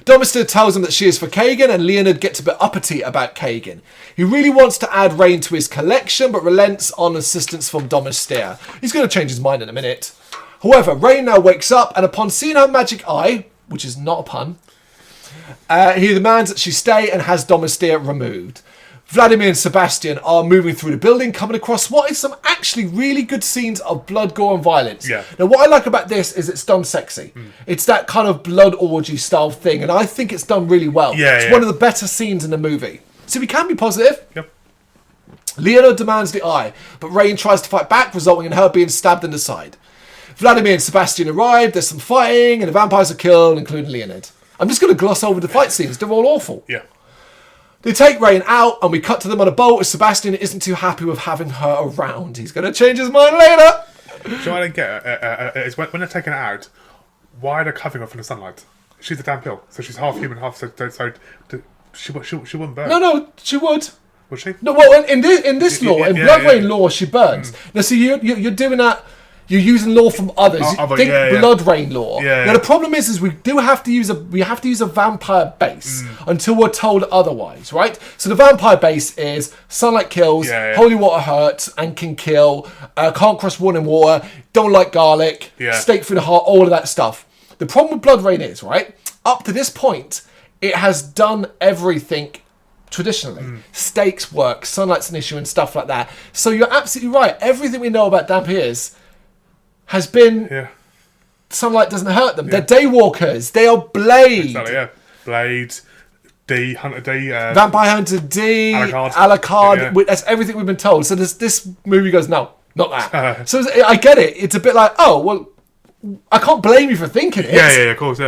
Domestea tells him that she is for Kagan, and Leonard gets a bit uppity about Kagan. He really wants to add Rain to his collection, but relents on assistance from Domestea. He's going to change his mind in a minute. However, Rain now wakes up, and upon seeing her magic eye, which is not a pun, he demands that she stay and has Domestea removed. Vladimir and Sebastian are moving through the building, coming across what is some actually really good scenes of blood, gore, and violence. Yeah. Now, what I like about this is it's done sexy. It's that kind of blood orgy style thing, and I think it's done really well. It's one of the better scenes in the movie. So we can be positive. Yep. Leonard demands the eye, but Rain tries to fight back, resulting in her being stabbed in the side. Vladimir and Sebastian arrive, there's some fighting, and the vampires are killed, including Leonard. I'm just going to gloss over the fight scenes. They're all awful. Yeah. They take Rain out, and we cut to them on a boat as Sebastian isn't too happy with having her around. He's going to change his mind later. So I don't get is when they're taking it out, why are they covering her from the sunlight? She's a damn pill, so she's half human, half so she wouldn't burn. No, she would. Would she? No, well, in this law, in BloodRayne law, she burns. Now, see, you're doing that. You're using law from others. Think BloodRayne law. Now the problem is we have to use a vampire base until we're told otherwise, right? So the vampire base is sunlight kills, holy water hurts and can kill, can't cross running water, don't like garlic, stake through the heart, all of that stuff. The problem with BloodRayne is, right, up to this point, it has done everything traditionally. Stakes work, sunlight's an issue and stuff like that. So you're absolutely right. Everything we know about dampiers has been sunlight doesn't hurt them. They're daywalkers. They are Blade. Exactly, Blade, D, Hunter D. Vampire Hunter D, Alucard. That's everything we've been told. So this movie goes, no, not that. So I get it. It's a bit like, oh, well, I can't blame you for thinking it. Yeah, of course,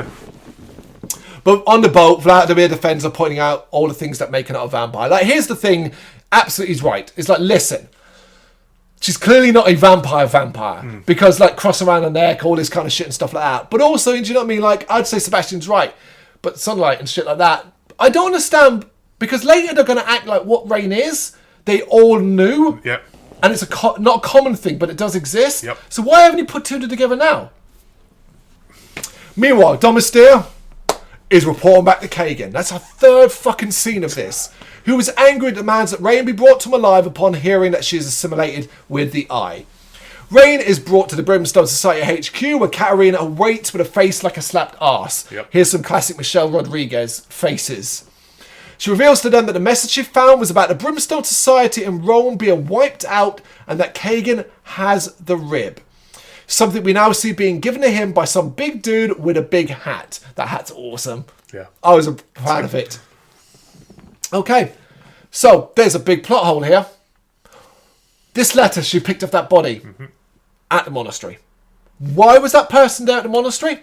But on the boat, Vladimir defends are pointing out all the things that make her not a vampire. Like, here's the thing. Absolutely is right. It's like, listen. She's clearly not a vampire because, like, cross around her neck, all this kind of shit and stuff like that. But also, do you know what I mean? Like, I'd say Sebastian's right, but sunlight and shit like that, I don't understand because later they're going to act like what Rain is. They all knew, and it's not a common thing, but it does exist. So why haven't you put two together now? Meanwhile, Domestea is reporting back to Kagan. That's our third fucking scene of this. Who is angry and demands that Rain be brought to him alive upon hearing that she is assimilated with the eye. Rain is brought to the Brimstone Society HQ where Katarina awaits with a face like a slapped arse. Here's some classic Michelle Rodriguez faces. She reveals to them that the message she found was about the Brimstone Society in Rome being wiped out and that Kagan has the rib. Something we now see being given to him by some big dude with a big hat. That hat's awesome. Yeah. I was a fan of it. Okay, so there's a big plot hole here. This letter, she picked up that body at the monastery. Why was that person there at the monastery?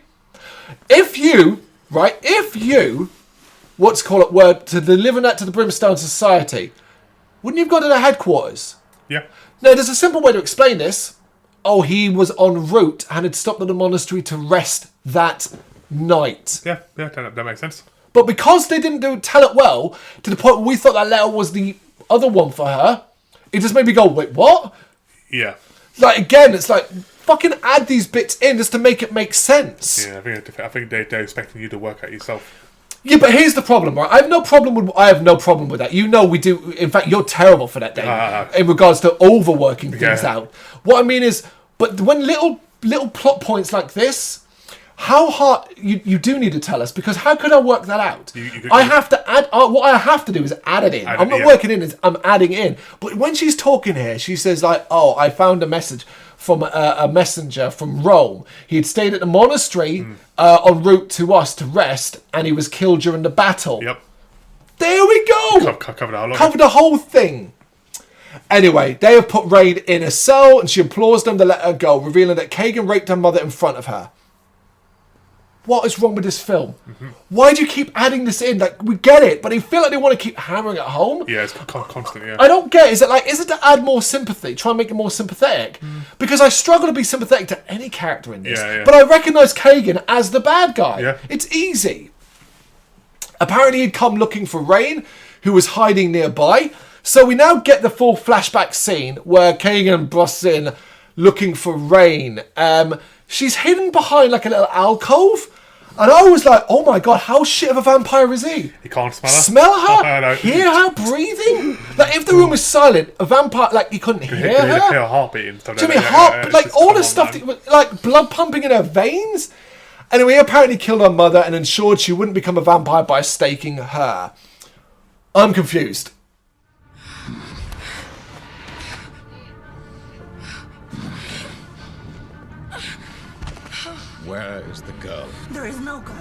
If you, were to deliver that to the Brimstone Society, wouldn't you have gone to their headquarters? Yeah. Now, there's a simple way to explain this. Oh, he was en route and had stopped at the monastery to rest that night. Yeah, that makes sense. But because they didn't tell it well, to the point where we thought that letter was the other one for her, it just made me go, wait, what? Yeah. Like, again, it's like, fucking add these bits in just to make it make sense. Yeah, I think they're expecting you to work out yourself. Yeah, but here's the problem, right? I have no problem with that. You know we do. In fact, you're terrible for that, Damon, in regards to overworking things out. What I mean is, but when little plot points like this, how hard you do need to tell us, because how could I work that out? I have to add. What I have to do is add it in. I'm not working in. I'm adding in. But when she's talking here, she says like, "Oh, I found a message from a messenger from Rome. He had stayed at the monastery en route to us to rest, and he was killed during the battle." Yep. There we go. Covered the whole thing. Anyway, they have put Rain in a cell, and she implores them to let her go, revealing that Kagan raped her mother in front of her. What is wrong with this film? Why do you keep adding this in? Like, we get it, but they feel like they want to keep hammering it home. Yeah, it's constant, yeah. I don't get it. Is it to add more sympathy? Try and make it more sympathetic? Because I struggle to be sympathetic to any character in this. Yeah. But I recognise Kagan as the bad guy. Yeah. It's easy. Apparently he'd come looking for Rain, who was hiding nearby. So we now get the full flashback scene where Kagan busts in looking for Rain. She's hidden behind like a little alcove. And I was like, oh my god, how shit of a vampire is he? You can't smell her? Smell her? Oh, no. Hear her breathing? Like, if the room was silent, a vampire, like, you couldn't hear her? You hear her heartbeat and stuff. Do you mean like, all the stuff, like, blood pumping in her veins? Anyway, he apparently killed her mother and ensured she wouldn't become a vampire by staking her. I'm confused. Where is the girl? There is no girl.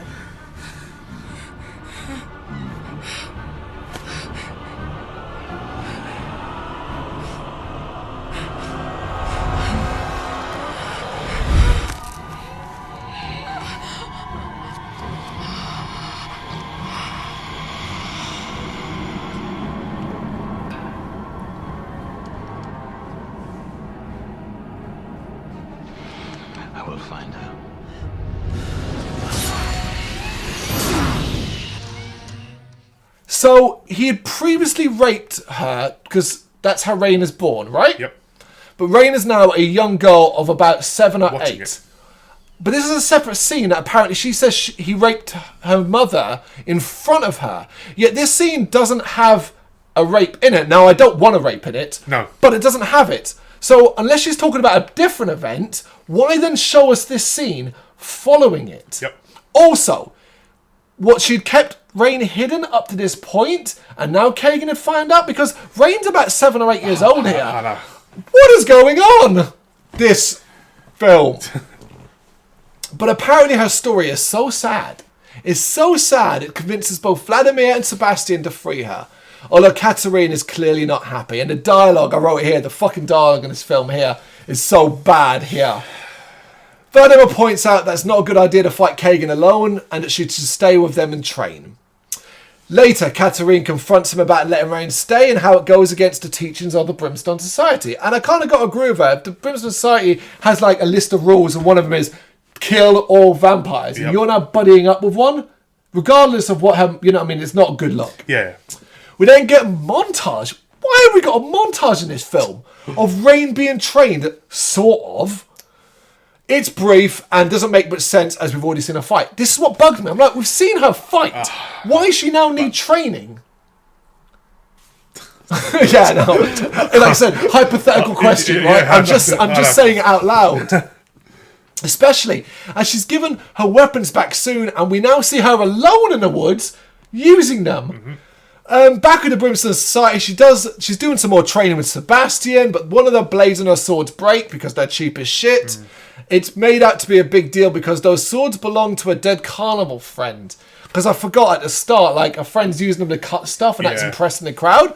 I will find her. So, he had previously raped her, because that's how Rain is born, right? Yep. But Rain is now a young girl of about 7 or Watching 8. it. But this is a separate scene that apparently she says he raped her mother in front of her. Yet this scene doesn't have a rape in it. Now, I don't want a rape in it. No. But it doesn't have it. So, unless she's talking about a different event, why then show us this scene following it? Yep. Also, what she'd kept Rain hidden up to this point, and now Kagan had found out, because Rain's about 7 or 8 years old here. I know. What is going on? This film. But apparently her story is so sad. It's so sad it convinces both Vladimir and Sebastian to free her. Although Katerina is clearly not happy. And the dialogue, I wrote it here, the fucking dialogue in this film here is so bad here. Vladimir points out that it's not a good idea to fight Kagan alone and that she should stay with them and train. Later, Katerina confronts him about letting Rain stay and how it goes against the teachings of the Brimstone Society. And I kind of got to agree with her. The Brimstone Society has like a list of rules, and one of them is kill all vampires. Yep. And you're now buddying up with one, regardless of what happened. You know what I mean? It's not good luck. Yeah. We then get a montage. Why have we got a montage in this film of Rain being trained, sort of? It's brief and doesn't make much sense as we've already seen her fight. This is what bugged me. I'm like, we've seen her fight. Why does she now need training? Yeah, no. Like I said, hypothetical question, right? I'm just saying it out loud. Especially as she's given her weapons back soon, and we now see her alone in the woods using them. Back in the Brimstone Society, she's doing some more training with Sebastian, but one of the blades in her swords break because they're cheap as shit. It's made out to be a big deal because those swords belong to a dead carnival friend. Because I forgot at the start, like, a friend's using them to cut stuff and that's impressing the crowd.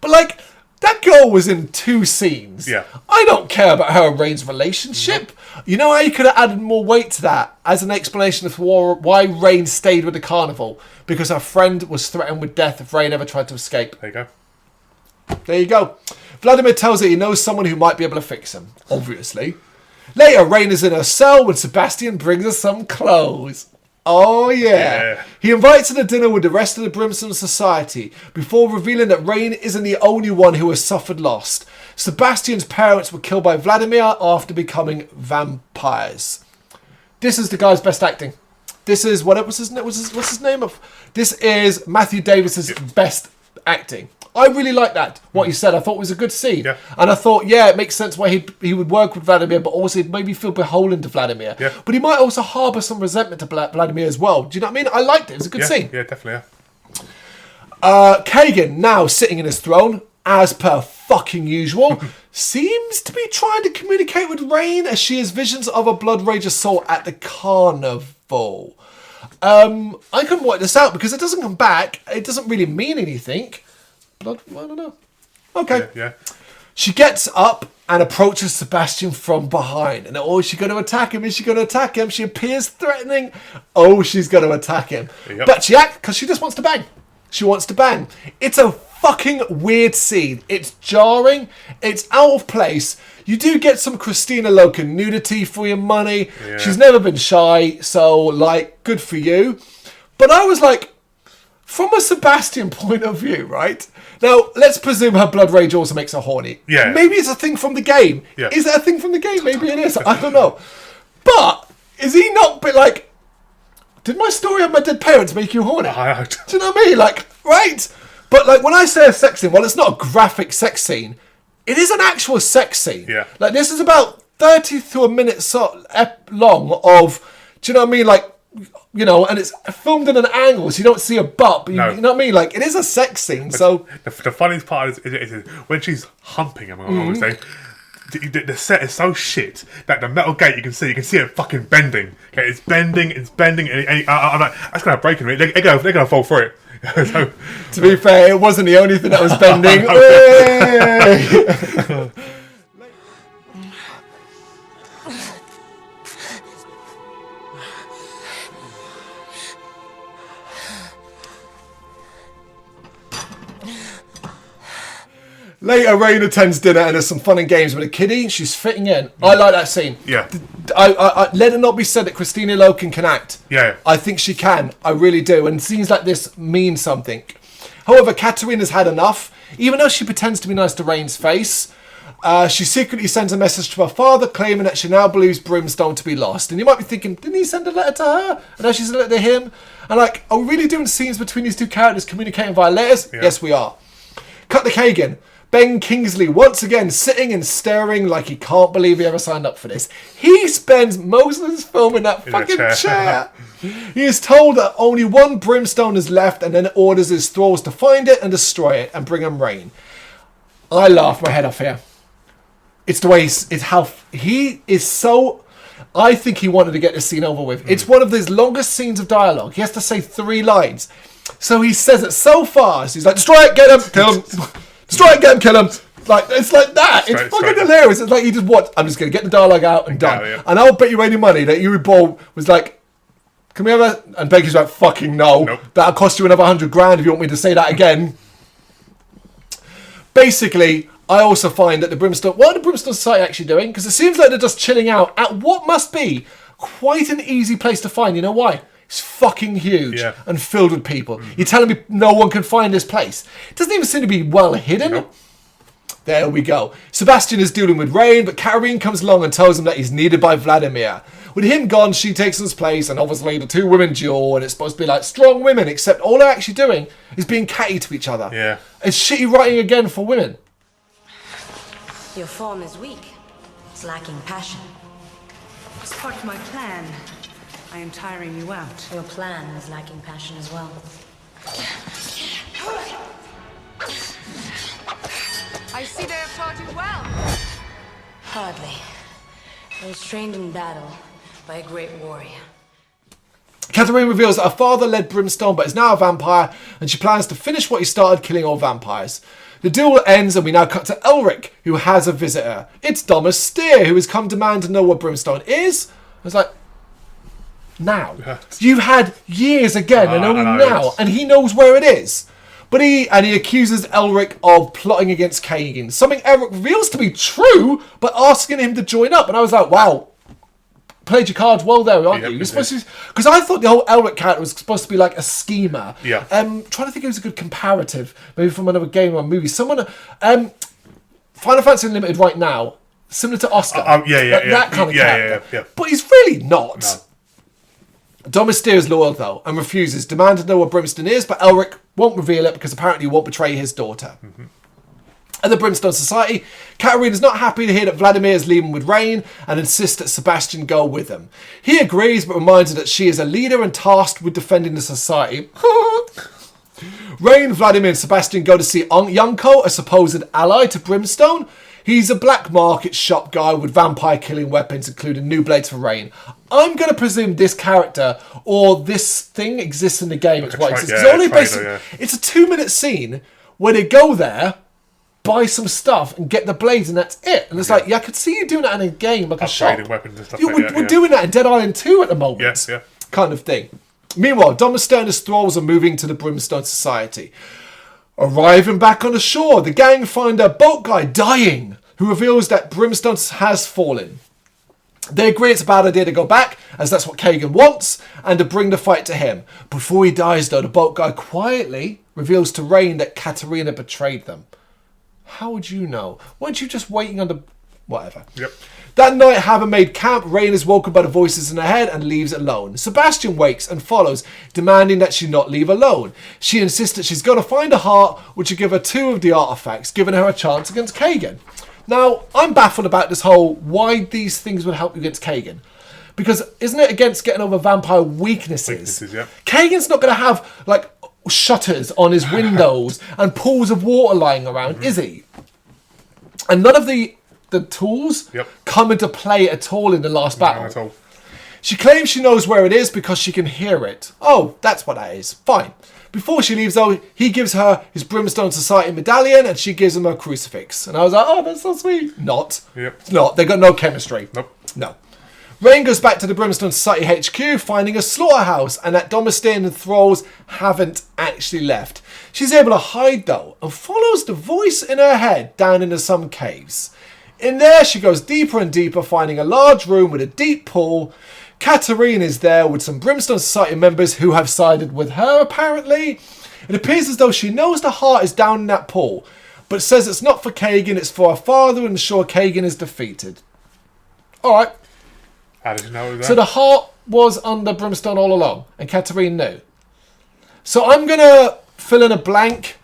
But, like, that girl was in 2 scenes. Yeah. I don't care about her and Rayne's relationship. You know how you could have added more weight to that as an explanation of why Rayne stayed with the carnival? Because her friend was threatened with death if Rayne ever tried to escape. There you go. There you go. Vladimir tells her he knows someone who might be able to fix him, obviously. Later, Rayne is in her cell when Sebastian brings her some clothes. Oh, yeah. He invites her to dinner with the rest of the Brimstone Society before revealing that Rayne isn't the only one who has suffered loss. Sebastian's parents were killed by Vladimir after becoming vampires. This is the guy's best acting. This is, what's his name? This is Matthew Davis's best acting. I really like that, what he said. I thought it was a good scene. Yeah. And I thought, yeah, it makes sense why he would work with Vladimir, but also it made me feel beholden to Vladimir. Yeah. But he might also harbour some resentment to Vladimir as well. Do you know what I mean? I liked it. It was a good scene. Yeah, definitely, Kagan, now sitting in his throne, as per fucking usual, seems to be trying to communicate with Rayne as she has visions of a Blood Rage assault at the carnival. I couldn't work this out because it doesn't come back. It doesn't really mean anything. I don't know. Okay. Yeah. She gets up and approaches Sebastian from behind. And is she going to attack him? Is she going to attack him? She appears threatening. Oh, she's going to attack him. Yep. But she acts because she just wants to bang. She wants to bang. It's a fucking weird scene. It's jarring. It's out of place. You do get some Christina Loken nudity for your money. Yeah. She's never been shy, so, like, good for you. But I was like, from a Sebastian point of view, right? Now, let's presume her blood rage also makes her horny. Yeah. Maybe it's a thing from the game. Yeah. Is that a thing from the game? Maybe it is. I don't know. But is he not bit like, did my story of my dead parents make you horny? Do you know what I mean? Like, right? But like when I say a sex scene, well, it's not a graphic sex scene. It is an actual sex scene. Yeah. Like this is about 30 to a minute long of, do you know what I mean? Like, you know, and it's filmed in an angle, so you don't see a butt. But you know what I mean? Like, it is a sex scene. So the funniest part is when she's humping him. I would say the set is so shit that the metal gate you can see it fucking bending. Okay, it's bending, and I'm like, that's gonna break in. They're gonna fall through it. So, to be fair, it wasn't the only thing that was bending. Later, Rayne attends dinner and there's some fun and games with a kiddie. She's fitting in. I like that scene. Yeah. I let it not be said that Christina Loken can act. Yeah. I think she can. I really do. And scenes like this mean something. However, Katerina's had enough. Even though she pretends to be nice to Rayne's face, she secretly sends a message to her father claiming that she now believes Brimstone to be lost. And you might be thinking, didn't he send a letter to her? And now she's a letter to him? And like, are we really doing scenes between these two characters communicating via letters? Yeah. Yes, we are. Cut to Kagan. Ben Kingsley once again sitting and staring like he can't believe he ever signed up for this. He spends most of his film in that fucking chair. He is told that only one brimstone is left and then orders his thralls to find it and destroy it and bring him Rayne. I laughed my head off here. It's the way it's how he is so... I think he wanted to get this scene over with. It's one of his longest scenes of dialogue. He has to say 3 lines. So he says it so fast. He's like, destroy it, get him, kill him. Destroy it, get him, kill him. Like, it's like that. It's fucking hilarious. It's like he just what? I'm just going to get the dialogue out and done. Yeah. And I'll bet you any money that Yuri Ball was like, can we ever? And Becky's like, fucking no. Nope. That'll cost you another $100,000 if you want me to say that again. Basically, I also find that what are the Brimstone Society actually doing? Because it seems like they're just chilling out at what must be quite an easy place to find. You know why? It's fucking huge and filled with people. You're telling me no one can find this place? It doesn't even seem to be well hidden. Nope. There we go. Sebastian is dealing with Rayne, but Katarina comes along and tells him that he's needed by Vladimir. With him gone, she takes his place, and obviously the 2 women duel, and it's supposed to be like strong women, except all they're actually doing is being catty to each other. Yeah. It's shitty writing again for women. Your form is weak. It's lacking passion. It's part of my plan. I am tiring you out. Your plan is lacking passion as well. I see they have taught you well. Hardly. I was trained in battle by a great warrior. Catherine reveals that her father led Brimstone but is now a vampire, and she plans to finish what he started, killing all vampires. The duel ends and we now cut to Elric, who has a visitor. It's Thomas Steer, who has come demand to know where Brimstone is. I was like, now? You've had years again, and only now, and he knows where it is. But he accuses Elric of plotting against Kagan, something Elric reveals to be true, but asking him to join up. And I was like, wow, played your cards well there, aren't you? You're supposed to, because I thought the whole Elric character was supposed to be like a schemer. Yeah. Trying to think who's a good comparative, maybe from another game or movie. Someone, Final Fantasy Unlimited right now, similar to Oscar. That kind of character. Yeah. But he's really not. No. Thomas Steer is loyal though and refuses, demanding to know where Brimstone is, but Elric won't reveal it because apparently he won't betray his daughter. Mm-hmm. At the Brimstone Society, Katarina is not happy to hear that Vladimir is leaving with Rain and insists that Sebastian go with him. He agrees but reminds her that she is a leader and tasked with defending the society. Rain, Vladimir and Sebastian go to see Yunko, a supposed ally to Brimstone. He's a black market shop guy with vampire killing weapons, including new blades for Rain. I'm going to presume this character or this thing exists in the game. It's what exists. It's a 2-minute scene where they go there, buy some stuff, and get the blades, and that's it. And it's like, I could see you doing that in a game, like a shop. Weapons and stuff we're doing that in Dead Island 2 at the moment. Kind of thing. Meanwhile, Domestone and his thralls are moving to the Brimstone Society. Arriving back on the shore, the gang find a boat guy dying, who reveals that Brimstone has fallen. They agree it's a bad idea to go back, as that's what Kagan wants, and to bring the fight to him. Before he dies, though, the boat guy quietly reveals to Rain that Katarina betrayed them. How would you know? Weren't you just waiting on the... Whatever. Yep. That night, having made camp, Rain is woken by the voices in her head and leaves alone. Sebastian wakes and follows, demanding that she not leave alone. She insists that she's going to find a heart, which will give her 2 of the artifacts, giving her a chance against Kagan. Now, I'm baffled about this whole why these things would help you against Kagan. Because isn't it against getting over vampire weaknesses? Kagan's not going to have, like, shutters on his windows and pools of water lying around, is he? And none of the tools come into play at all in the last battle. Not at all. She claims she knows where it is because she can hear it. Oh, that's what that is. Fine. Before she leaves, though, he gives her his Brimstone Society medallion and she gives him a crucifix. And I was like, oh, that's so sweet. Not. It's not. They got no chemistry. Nope. No. Rain goes back to the Brimstone Society HQ, finding a slaughterhouse, and that Domestone and thralls haven't actually left. She's able to hide, though, and follows the voice in her head down into some caves. In there, she goes deeper and deeper, finding a large room with a deep pool. Katarina is there with some Brimstone Society members who have sided with her, apparently. It appears as though she knows the heart is down in that pool, but says it's not for Kagan, it's for her father, and ensure Kagan is defeated. Alright. How did you know that? So the heart was under Brimstone all along, and Katarina knew. So I'm going to fill in a blank.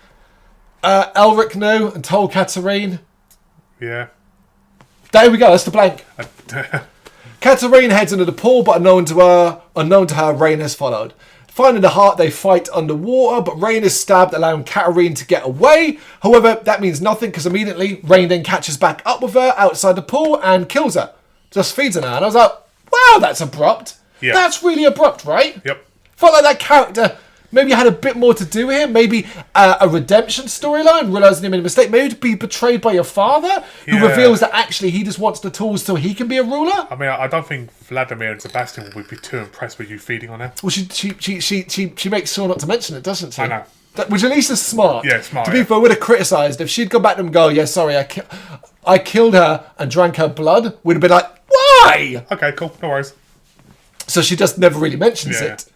Elric knew and told Katarina. Yeah. There we go, that's the blank. Katarina heads into the pool, but unknown to her, Rain has followed. Finding the heart, they fight underwater, but Rain is stabbed, allowing Katarina to get away. However, that means nothing, because immediately Rain then catches back up with her outside the pool and kills her. Just feeds on her. And I was like, wow, that's abrupt. Yep. That's really abrupt, right? Yep. Felt like that character maybe had a bit more to do here. Maybe a redemption storyline, realising he made a mistake. Maybe to be betrayed by your father, who reveals that actually he just wants the tools so he can be a ruler. I mean, I don't think Vladimir and Sebastian would be too impressed with you feeding on her. Well, she makes sure not to mention it, doesn't she? I know. Which at least is smart. Yeah, smart. To be fair, would have criticised if she'd gone back to him and go, yeah, sorry, I killed her and drank her blood. We'd have been like, why? Okay, cool, no worries. So she just never really mentions it.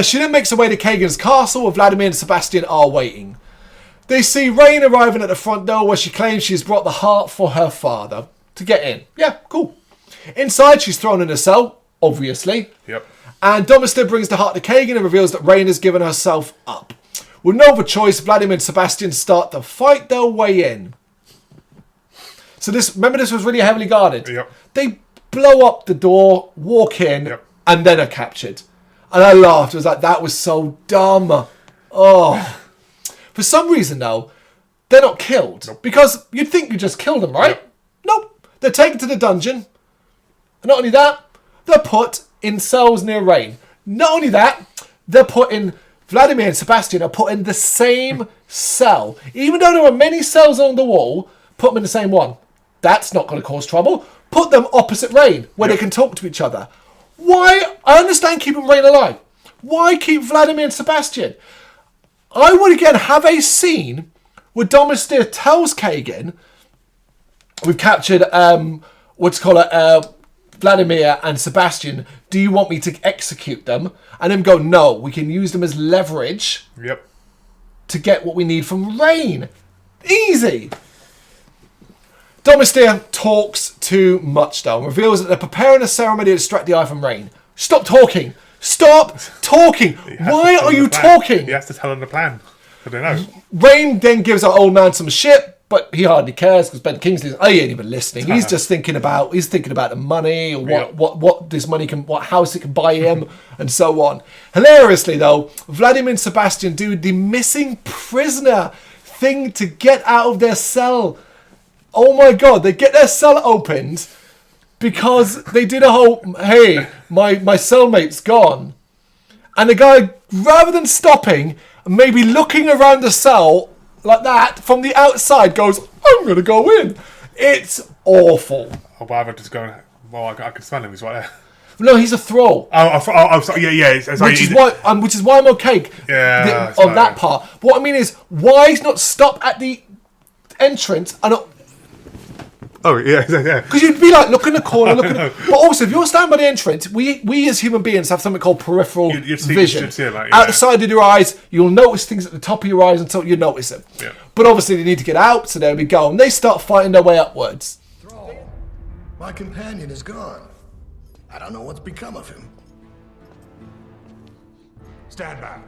She then makes her way to Kagan's castle, where Vladimir and Sebastian are waiting. They see Rain arriving at the front door, where she claims she's brought the heart for her father to get in. Yeah, cool. Inside, she's thrown in a cell, obviously. Yep. And Domister brings the heart to Kagan and reveals that Rayne has given herself up. With no other choice, Vladimir and Sebastian start to fight their way in. So remember this was really heavily guarded? Yep. They blow up the door, walk in, Yep. and then are captured. And I laughed. I was like, that was so dumb. Oh. For some reason, though, they're not killed. Nope. Because you'd think you just killed them, right? Yep. Nope. They're taken to the dungeon. And not only that, they're put in cells near Rayne. Not only that, they're put in... Vladimir and Sebastian are put in the same cell. Even though there are many cells on the wall, put them in the same one. That's not going to cause trouble. Put them opposite Rayne, where they can talk to each other. Why? I understand keeping Rayne alive. Why keep Vladimir and Sebastian? I would again have a scene where Domister tells Kagan, we've captured, Vladimir and Sebastian, do you want me to execute them? And then go, no, we can use them as leverage to get what we need from Rayne. Easy. Domister talks too much, though, and reveals that they're preparing a ceremony to distract the eye from Rayne. Stop talking. Stop talking. Why are you talking? He has to tell them the plan. I don't know. Rayne then gives our old man some shit, but he hardly cares because Ben Kingsley, he ain't even listening. He's just thinking about the money or what this money can, what house it can buy him, and so on. Hilariously, though, Vladimir and Sebastian do the missing prisoner thing to get out of their cell. Oh my god, they get their cell opened because they did a whole, hey, my cellmate's gone. And the guy, rather than stopping, maybe looking around the cell like that from the outside, goes, I'm going to go in. It's awful. Oh, but I'm just going, well, I can smell him, he's right there. No, he's a thrall. Oh, sorry, yeah. Which is why I'm okay on that part. But what I mean is, why not stop at the entrance and... Oh, yeah. Because you'd be like, look in the corner, But also, if you're standing by the entrance, we as human beings have something called peripheral vision. You'd see it Out the side of your eyes, you'll notice things at the top of your eyes until you notice them. Yeah. But obviously, they need to get out, so there we go. And they start fighting their way upwards. My companion is gone. I don't know what's become of him. Stand back.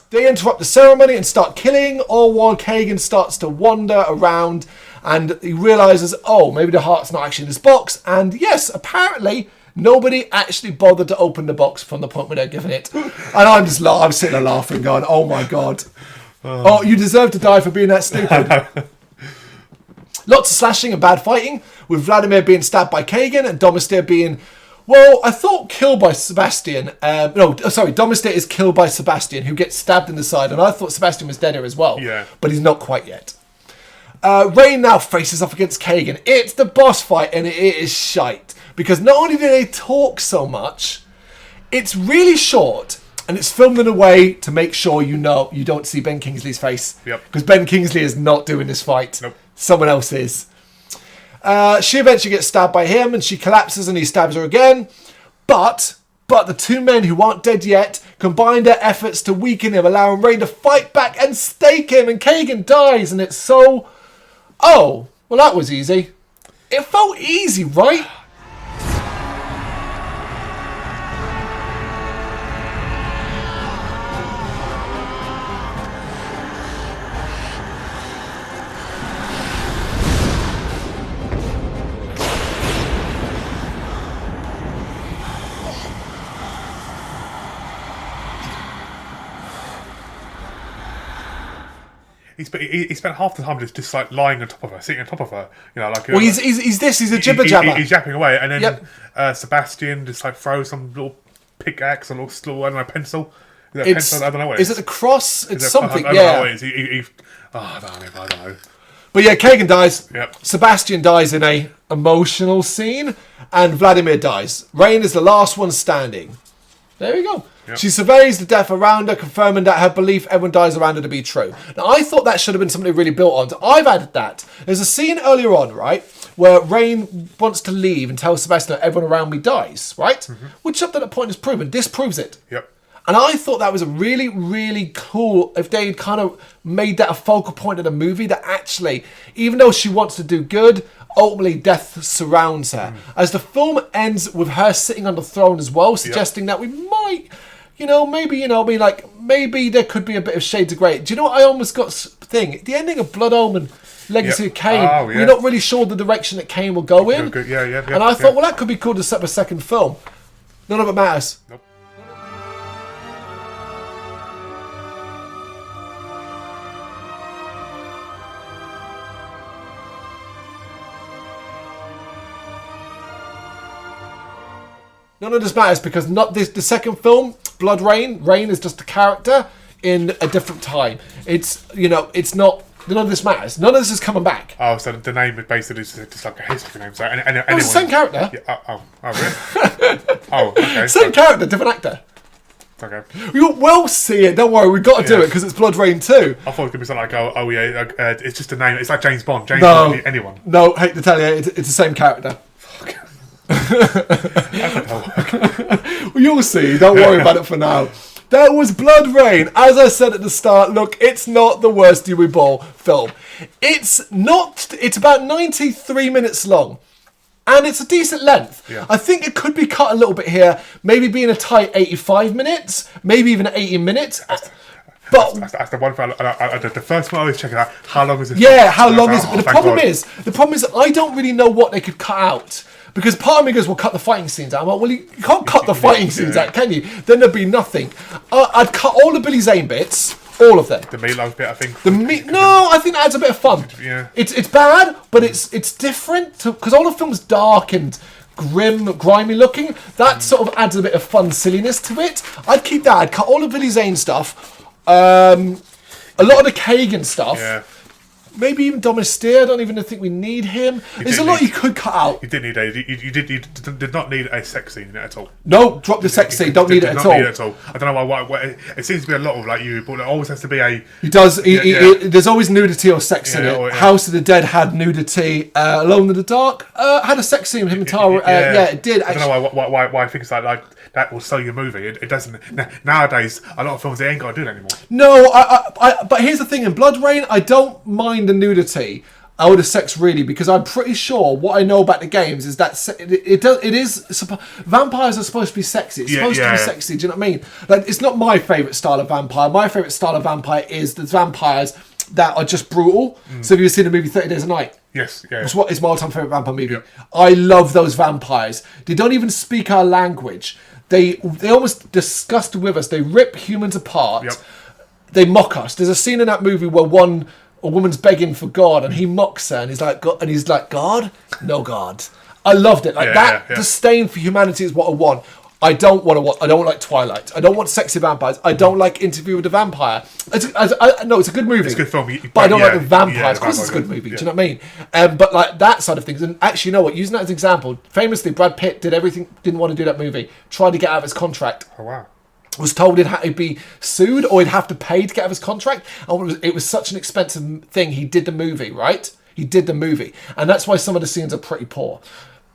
They interrupt the ceremony and start killing, all while Kagan starts to wander around and he realises, oh, maybe the heart's not actually in this box. And yes, apparently, nobody actually bothered to open the box from the point where they're giving it. And I'm sitting there laughing, going, oh my god. Oh, you deserve to die for being that stupid. Lots of slashing and bad fighting, with Vladimir being stabbed by Kagan and Domister being... Well, I thought killed by Sebastian. Domister is killed by Sebastian, who gets stabbed in the side, and I thought Sebastian was dead here as well. Yeah. But he's not quite yet. Rayne now faces off against Kagan. It's the boss fight, and it is shite. Because not only do they talk so much, it's really short, and it's filmed in a way to make sure you don't see Ben Kingsley's face. Yep. Because Ben Kingsley is not doing this fight. Nope. Someone else is. She eventually gets stabbed by him and she collapses and he stabs her again. But the two men who aren't dead yet combine their efforts to weaken him, allowing Rayne to fight back and stake him, and Kagan dies. And it's so... Oh, well, that was easy. It felt easy, right? He spent half the time just like lying on top of her, sitting on top of her. You know, like. Well, he's a jibber jabber. He's yapping away, and then Sebastian just like throws some little pickaxe, a little I don't know, pencil. Is that pencil? I don't know what it is. Is it a cross? It's something. I don't know what it is. I don't know. But yeah, Kagan dies. Yep. Sebastian dies in a emotional scene, and Vladimir dies. Rayne is the last one standing. There we go. Yep. She surveys the death around her, confirming that her belief everyone dies around her to be true. Now, I thought that should have been something really built on. I've added that. There's a scene earlier on, right, where Rain wants to leave and tells Sebastian that everyone around me dies, right? Which up to that point is proven. This proves it. Yep. And I thought that was a really, really cool if they had kind of made that a focal point of the movie, that actually, even though she wants to do good, ultimately death surrounds her. As the film ends with her sitting on the throne as well, suggesting that we might, maybe there could be a bit of shades of grey. Do you know what I almost got thing? The ending of Blood Omen, Legacy of Cain, we're not really sure the direction that Cain will go in. And I thought, well, that could be cool to set up a second film. None of it matters. Nope. None of this matters because not this. The second film, BloodRayne, Rain is just a character in a different time. It's not. None of this matters. None of this is coming back. Oh, so the name is basically just like a history name. So anyone, it's the same character. Yeah, really? Oh, okay. Same character, different actor. Okay. We'll see it. Don't worry, we've got to do it because it's BloodRayne 2. I thought it could be something like, it's just a name. It's like James Bond. James Bond, anyone. No, hate to tell you, it's the same character. Well, you'll see. Don't worry about it for now. That was BloodRayne. As I said at the start, look, it's not the worst Dewey Ball film. It's not. It's about 93 minutes long. And it's a decent length. Yeah. I think it could be cut a little bit here. Maybe being a tight 85 minutes. Maybe even 80 minutes. But that's the one thing. The first one I always check out. How long is it? Yeah, how long is it? But the problem is, I don't really know what they could cut out. Because part of me goes, well, cut the fighting scenes out. I'm like, well, you can't cut the fighting scenes out, can you? Then there'd be nothing. I'd cut all the Billy Zane bits. All of them. The meatloaf bit, I think. No, I think that adds a bit of fun. Yeah. It's bad, but it's different. Because all the film's dark and grim, grimy looking. That sort of adds a bit of fun silliness to it. I'd keep that. I'd cut all the Billy Zane stuff. A lot of the Kagan stuff. Yeah. Maybe even Domestir. I don't even think we need him. There's a lot you could cut out. You didn't need you did not need a sex scene in it at all. No, drop the sex scene. Don't need it at all. Need it at all. I don't know why. It seems to be a lot of like you, but there always has to be a. He does. There's always nudity or sex in it. House of the Dead had nudity. Alone in the Dark had a sex scene with him and Tara. It did. I don't know why things like that will sell your movie. It doesn't. Nowadays, a lot of films they ain't got to do that anymore. No, but here's the thing: in BloodRayne, I don't mind the nudity or the sex really, because I'm pretty sure what I know about the games is that vampires are supposed to be sexy. It's supposed to be sexy. Do you know what I mean? Like, it's not my favourite style of vampire. My favourite style of vampire is the vampires that are just brutal. So have you seen the movie 30 Days a Night? Yes, yeah. It's my all-time favourite vampire movie. Yep. I love those vampires. They don't even speak our language. They almost disgust with us. They rip humans apart. Yep. They mock us. There's a scene in that movie where a woman's begging for God, and he mocks her, and he's like, God? No God. I loved it. Disdain for humanity is what I want. I don't like Twilight. I don't want sexy vampires. I don't like Interview with the Vampire. It's a good movie. It's a good film. But I don't like the vampires. Of course it's a good movie. Do you know what I mean? But like that side of things. And actually, you know what? Using that as an example, famously, Brad Pitt did everything, didn't want to do that movie. Tried to get out of his contract. Oh, wow. Was told he'd be sued or he'd have to pay to get out of his contract. And it was such an expensive thing. He did the movie, right? He did the movie. And that's why some of the scenes are pretty poor.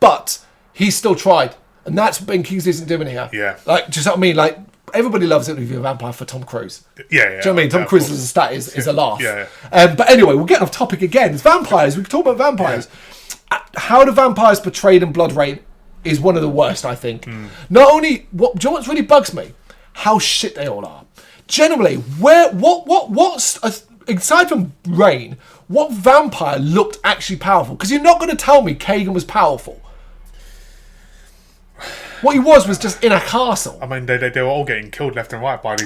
But he still tried. And that's what Ben Kingsley isn't doing here. Yeah. Like, do you know what I mean? Like, everybody loves Interview with a Vampire for Tom Cruise. Yeah. Do you know what I mean? Tom Cruise as a stat is a laugh. Yeah. But anyway, we're getting off topic again. It's vampires. We can talk about vampires. Yeah. How the vampires portrayed in BloodRayne is one of the worst, I think. Not only, do you know what really bugs me? How shit they all are. Generally, what's aside from Rain, what vampire looked actually powerful? Because you're not going to tell me Kagan was powerful. What he was just in a castle. I mean, they were all getting killed left and right by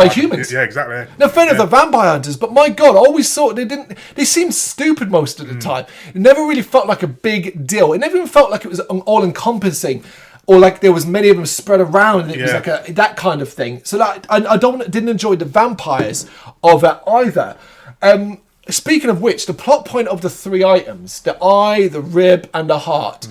humans. Yeah, exactly. Now, fair enough, the vampire hunters, but my God, I always thought they seemed stupid most of the time. It never really felt like a big deal. It never even felt like it was all-encompassing, or like there was many of them spread around, and it was like that kind of thing. So I didn't enjoy the vampires of it either. Speaking of which, the plot point of the three items, the eye, the rib, and the heart,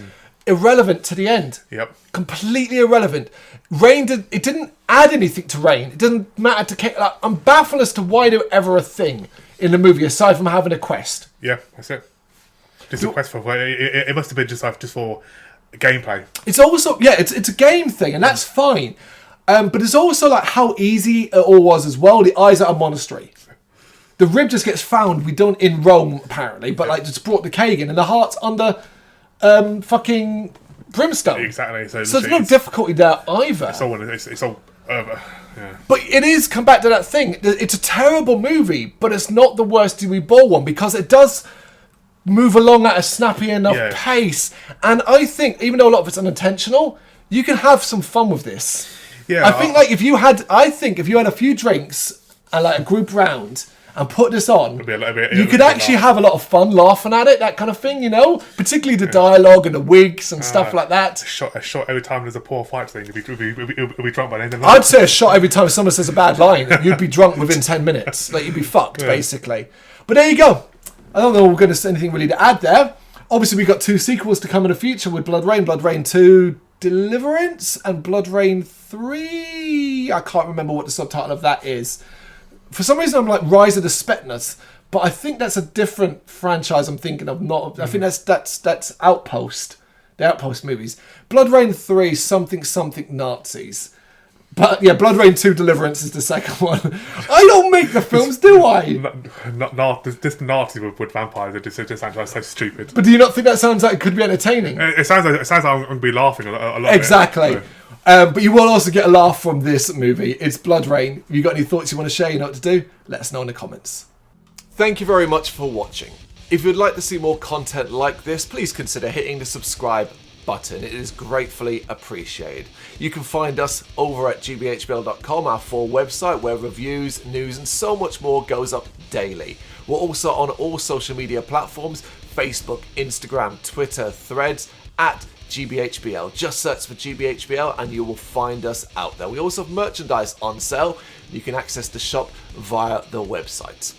irrelevant to the end. Yep. Completely irrelevant. It didn't add anything to Rain. It doesn't matter to Kate. Like, I'm baffled as to why they were ever a thing in the movie, aside from having a quest. Yeah, that's it. Just a quest for it must have been just for gameplay. It's also it's a game thing, and that's fine. But it's also like how easy it all was as well. The eyes at a monastery. The rib just gets found. We don't in Rome apparently, but like just brought the Kagan, and the heart's under fucking brimstone. Exactly. So there's no difficulty there either. It's all over. Yeah. But it is come back to that thing. It's a terrible movie, but it's not the worst Dewey Ball one because it does move along at a snappy enough pace. And I think, even though a lot of it's unintentional, you can have some fun with this. Yeah. I think like if you had a few drinks and like a group round and put this on, you could actually have a lot of fun laughing at it, that kind of thing, you know? Particularly the dialogue and the wigs and stuff like that. A shot every time there's a poor fight scene. You'll be drunk by the end of the night. I'd say a shot every time someone says a bad line. You'd be drunk within 10 minutes. Like, you'd be fucked, basically. But there you go. I don't know if we're going to say anything really to add there. Obviously, we've got 2 sequels to come in the future with BloodRayne. BloodRayne 2 Deliverance and BloodRayne 3. I can't remember what the subtitle of that is. For some reason, I'm like Rise of the Spetners, but I think that's a different franchise I'm thinking of. I think that's Outpost, the Outpost movies. BloodRayne 3, something Nazis. But yeah, BloodRayne 2 Deliverance is the second one. I don't make the films, do I? Just Nazis with vampires. It just sounds so stupid. But do you not think that sounds like it could be entertaining? It sounds like I'm going to be laughing a lot. Exactly. But you will also get a laugh from this movie. It's BloodRayne. If you got any thoughts you want to share, you know what to do, let us know in the comments. Thank you very much for watching. If you'd like to see more content like this, please consider hitting the subscribe button. It is gratefully appreciated. You can find us over at gbhbl.com, our full website where reviews, news and so much more goes up daily. We're also on all social media platforms, Facebook, Instagram, Twitter, Threads, at GBHBL. Just search for GBHBL and you will find us out there. We also have merchandise on sale. You can access the shop via the website.